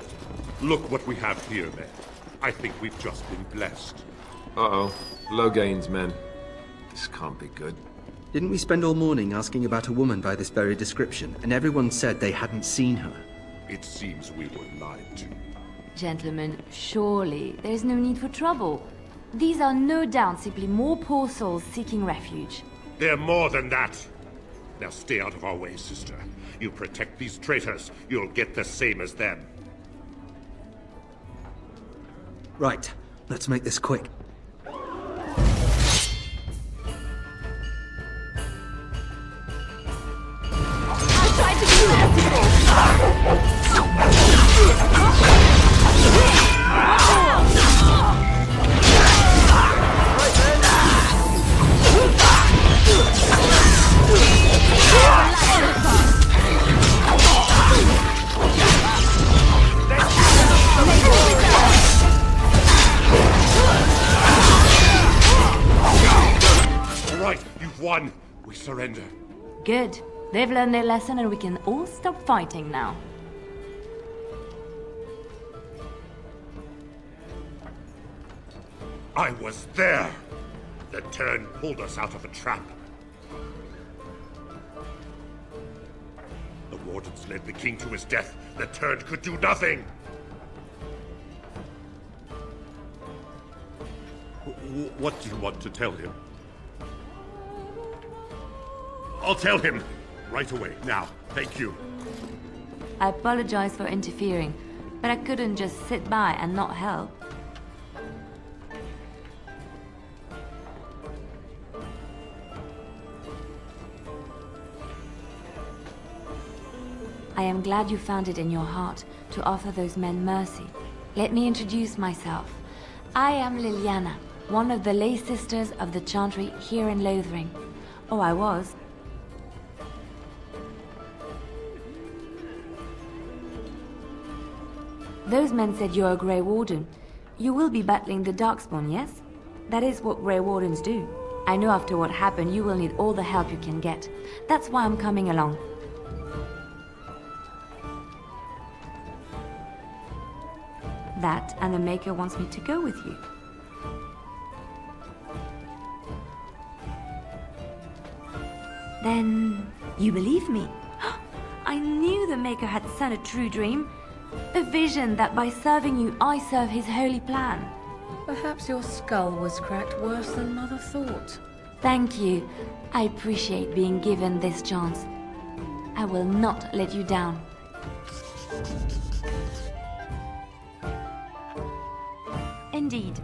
look what we have here, men. I think we've just been blessed. Uh-oh. Low gains, men. This can't be good. Didn't we spend all morning asking about a woman by this very description, and everyone said they hadn't seen her? It seems we were lied to. Gentlemen, surely there's no need for trouble. These are no doubt simply more poor souls seeking refuge. They're more than that. Now stay out of our way, sister. You protect these traitors, you'll get the same as them. Right, let's make this quick. All right, you've won. We surrender. Good. They've learned their lesson and we can all stop fighting now. I was there. The turn pulled us out of a trap. The Wardens led the king to his death. The turn could do nothing. What do you want to tell him? I'll tell him. Right away, now. Thank you. I apologize for interfering, but I couldn't just sit by and not help. I am glad you found it in your heart to offer those men mercy. Let me introduce myself. I am Liliana, one of the lay sisters of the Chantry here in Lothering. Oh, I was. Those men said you're a Grey Warden. You will be battling the darkspawn, yes? That is what Grey Wardens do. I know after what happened you will need all the help you can get. That's why I'm coming along. That and the Maker wants me to go with you. Then you believe me? I knew the Maker had sent a true dream. A vision that by serving you, I serve his holy plan. Perhaps your skull was cracked worse than Mother thought. Thank you. I appreciate being given this chance. I will not let you down. indeed.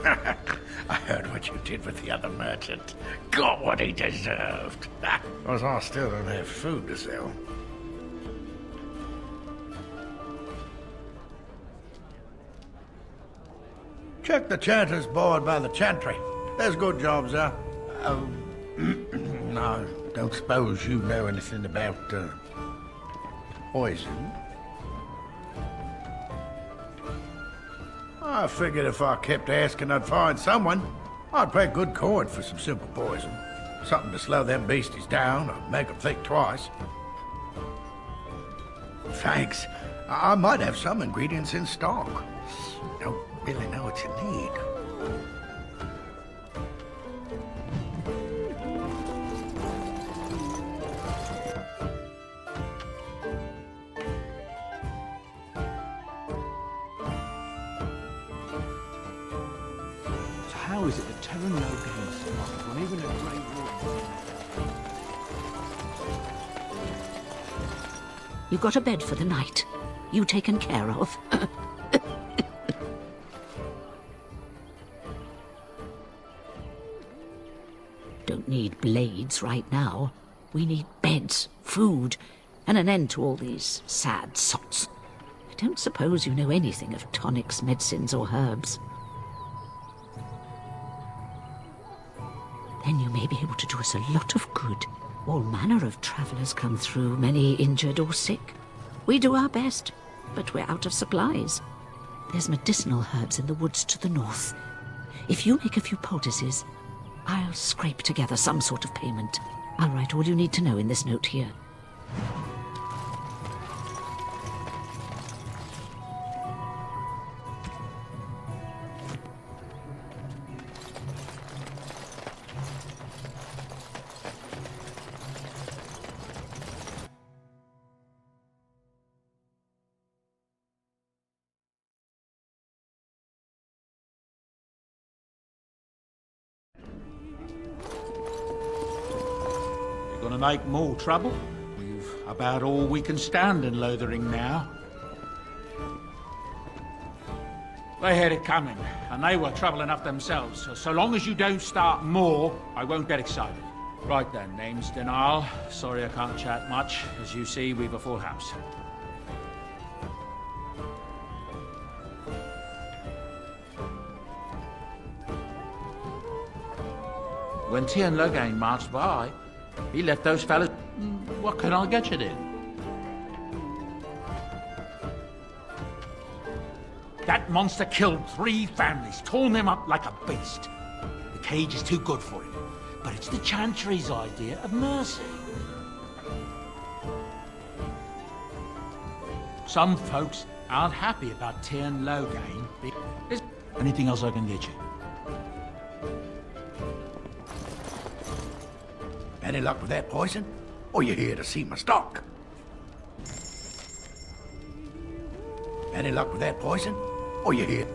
I heard what you did with the other merchant. Got what he deserved. Because I still don't have food to sell. Check the chanter's board by the chantry. There's good jobs there. Oh, no, don't suppose you know anything about, poison? I figured if I kept asking, I'd find someone. I'd pay good coin for some simple poison. Something to slow them beasties down or make them think twice. Thanks. I might have some ingredients in stock. Don't really know what you need. How is it that Terran no gains survive when even a Grey Warden... You got a bed for the night. You taken care of. Don't need blades right now. We need beds, food, and an end to all these sad sots. I don't suppose you know anything of tonics, medicines, or herbs. Then you may be able to do us a lot of good. All manner of travellers come through, many injured or sick. We do our best, but we're out of supplies. There's medicinal herbs in the woods to the north. If you make a few poultices, I'll scrape together some sort of payment. I'll write all you need to know in this note here. Gonna make more trouble? We've about all we can stand in Lothering now. They had it coming, and they were trouble enough themselves. So long as you don't start more, I won't get excited. Right then, name's Denial. Sorry I can't chat much. As you see, we've a full house. When Tian Logain marched by, he left those fellas... What can I get you then? That monster killed 3 families, torn them up like a beast. The cage is too good for him, but it's the Chantry's idea of mercy. Some folks aren't happy about Tian Logain. Is anything else I can get you? Any luck with that poison? Or you here to see my stock? Any luck with that poison? Or you here?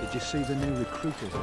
Did you see the new recruiters?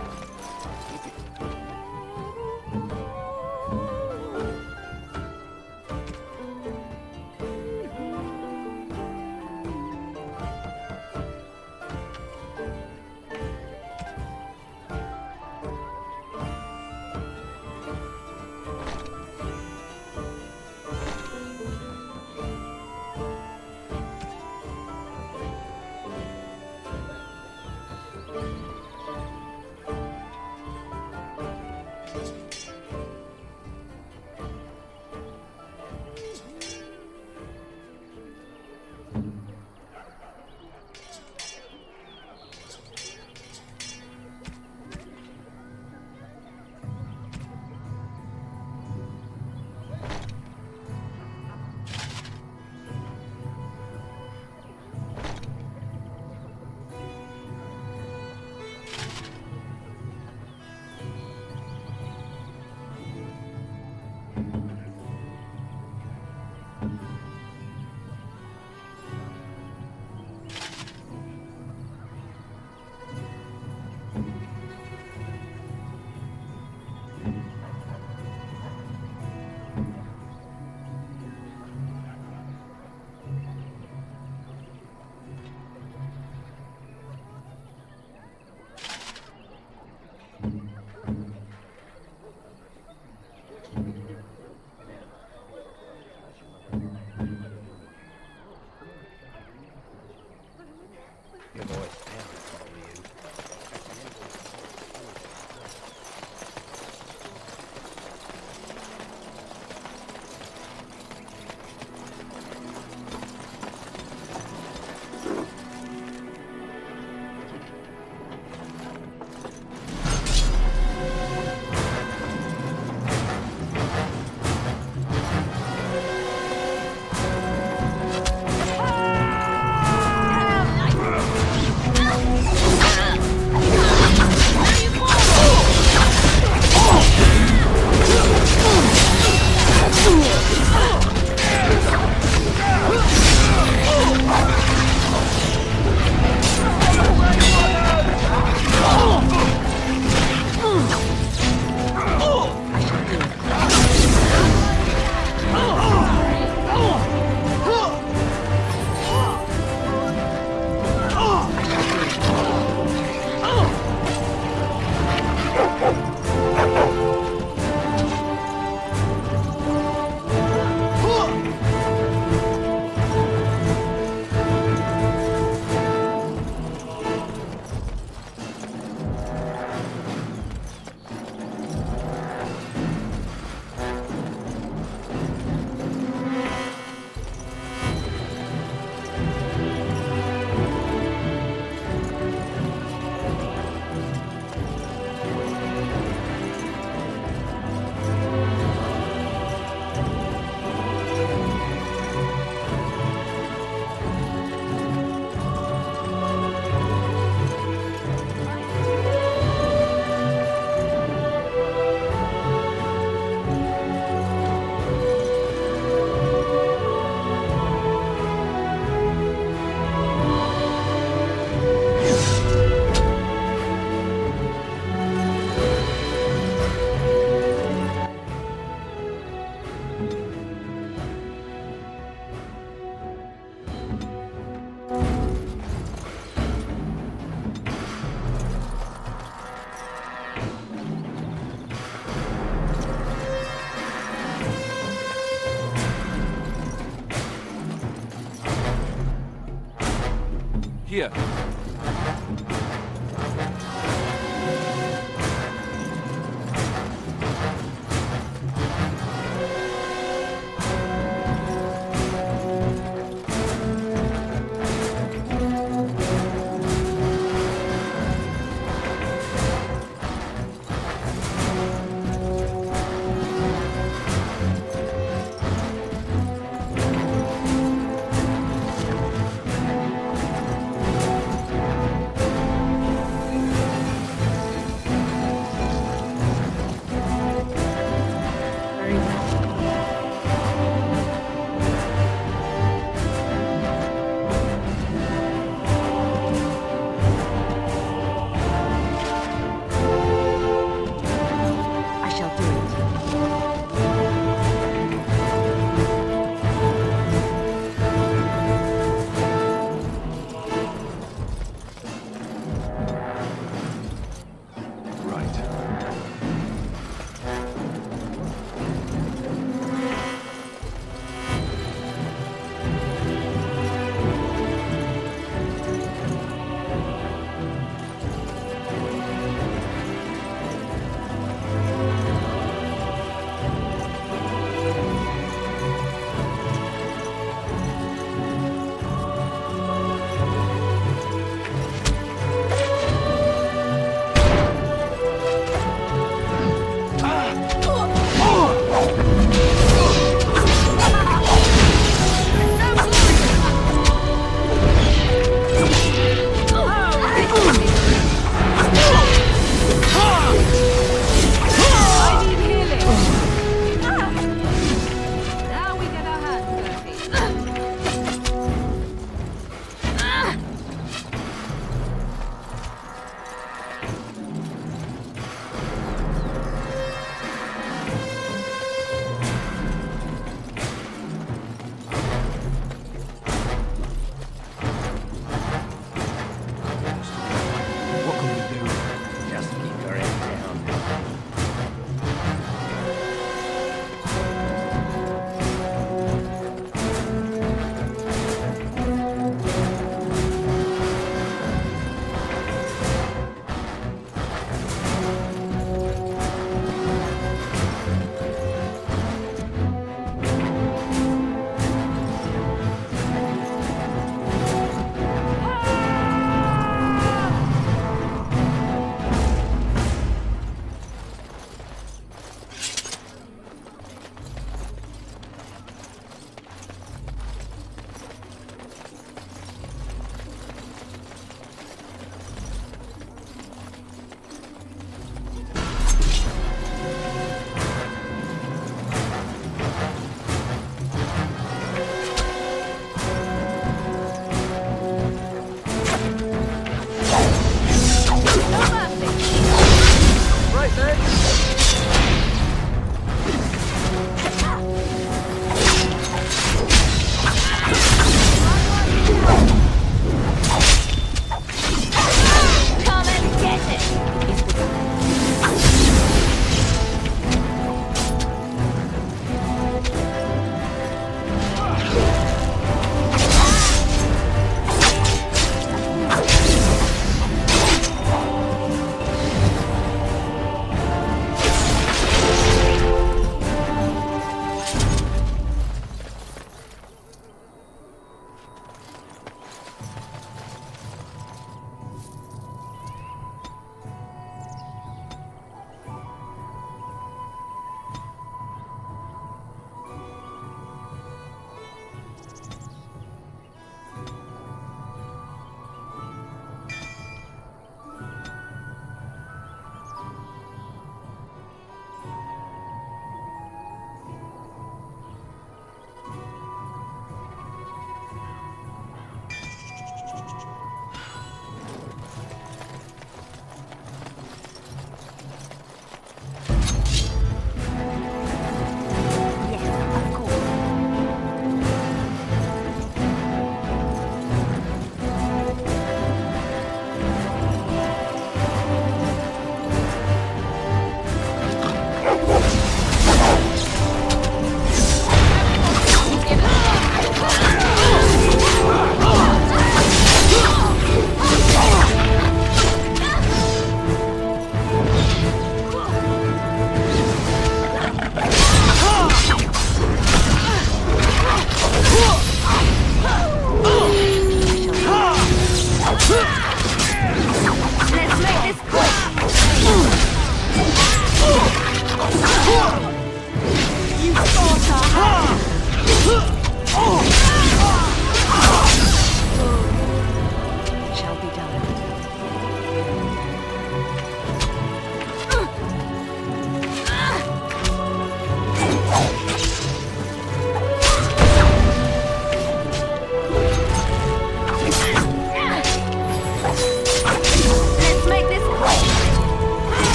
Here.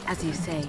As you say.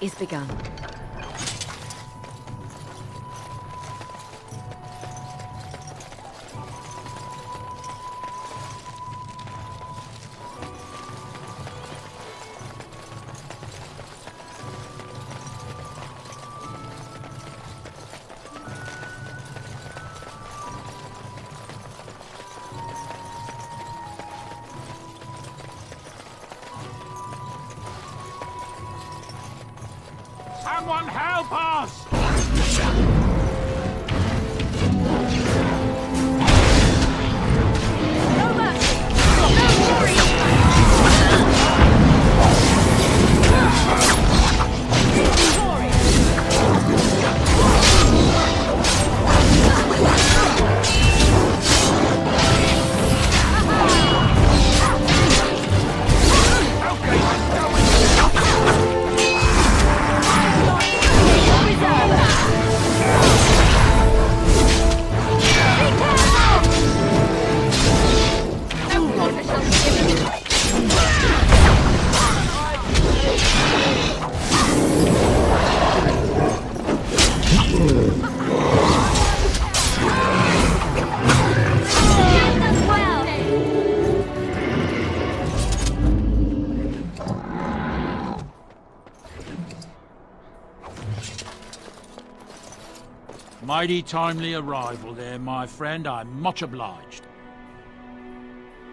Is begun. Someone help us! Mighty timely arrival there, my friend. I'm much obliged.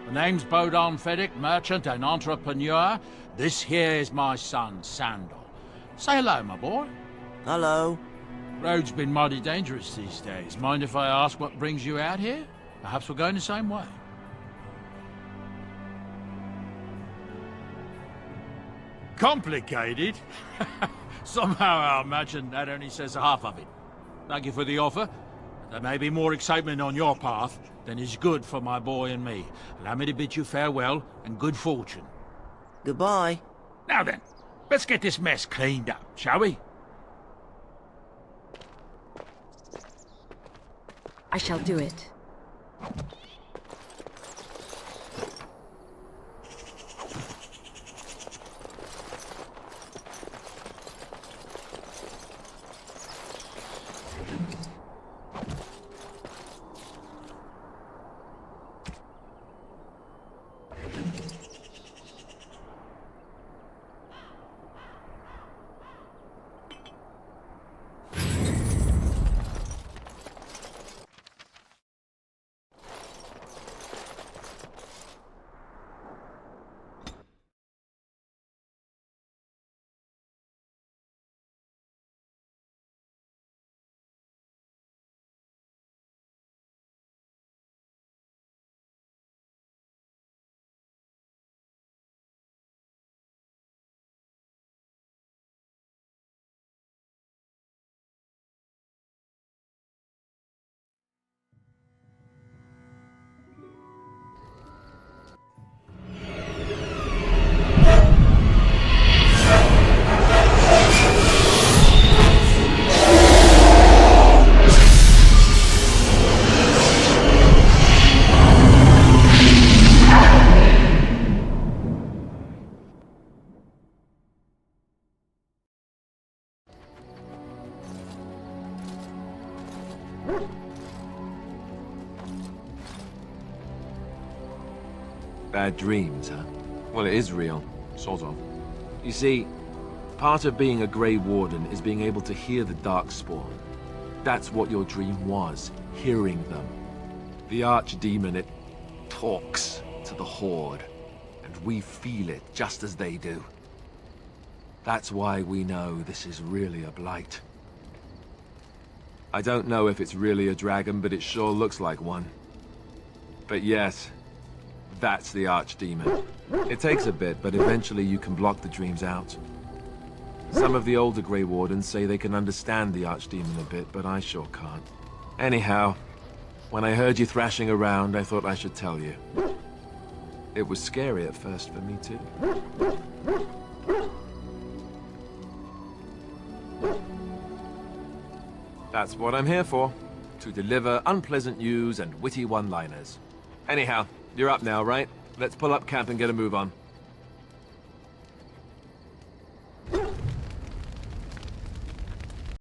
The name's Bodon Feddick, merchant and entrepreneur. This here is my son, Sandal. Say hello, my boy. Hello. Road's been mighty dangerous these days. Mind if I ask what brings you out here? Perhaps we're going the same way. Complicated? Somehow I imagine that only says half of it. Thank you for the offer. There may be more excitement on your path than is good for my boy and me. Allow me to bid you farewell and good fortune. Goodbye. Now then, let's get this mess cleaned up, shall we? I shall do it. Bad dreams, huh? Well, it is real. Sort of. You see, part of being a Grey Warden is being able to hear the darkspawn. That's what your dream was, hearing them. The archdemon, it talks to the Horde, and we feel it just as they do. That's why we know this is really a Blight. I don't know if it's really a dragon, but it sure looks like one. But yes, that's the archdemon. It takes a bit, but eventually you can block the dreams out. Some of the older Grey Wardens say they can understand the archdemon a bit, but I sure can't. Anyhow, when I heard you thrashing around, I thought I should tell you. It was scary at first for me too. That's what I'm here for, to deliver unpleasant news and witty one-liners. Anyhow, you're up now, right? Let's pull up camp and get a move on.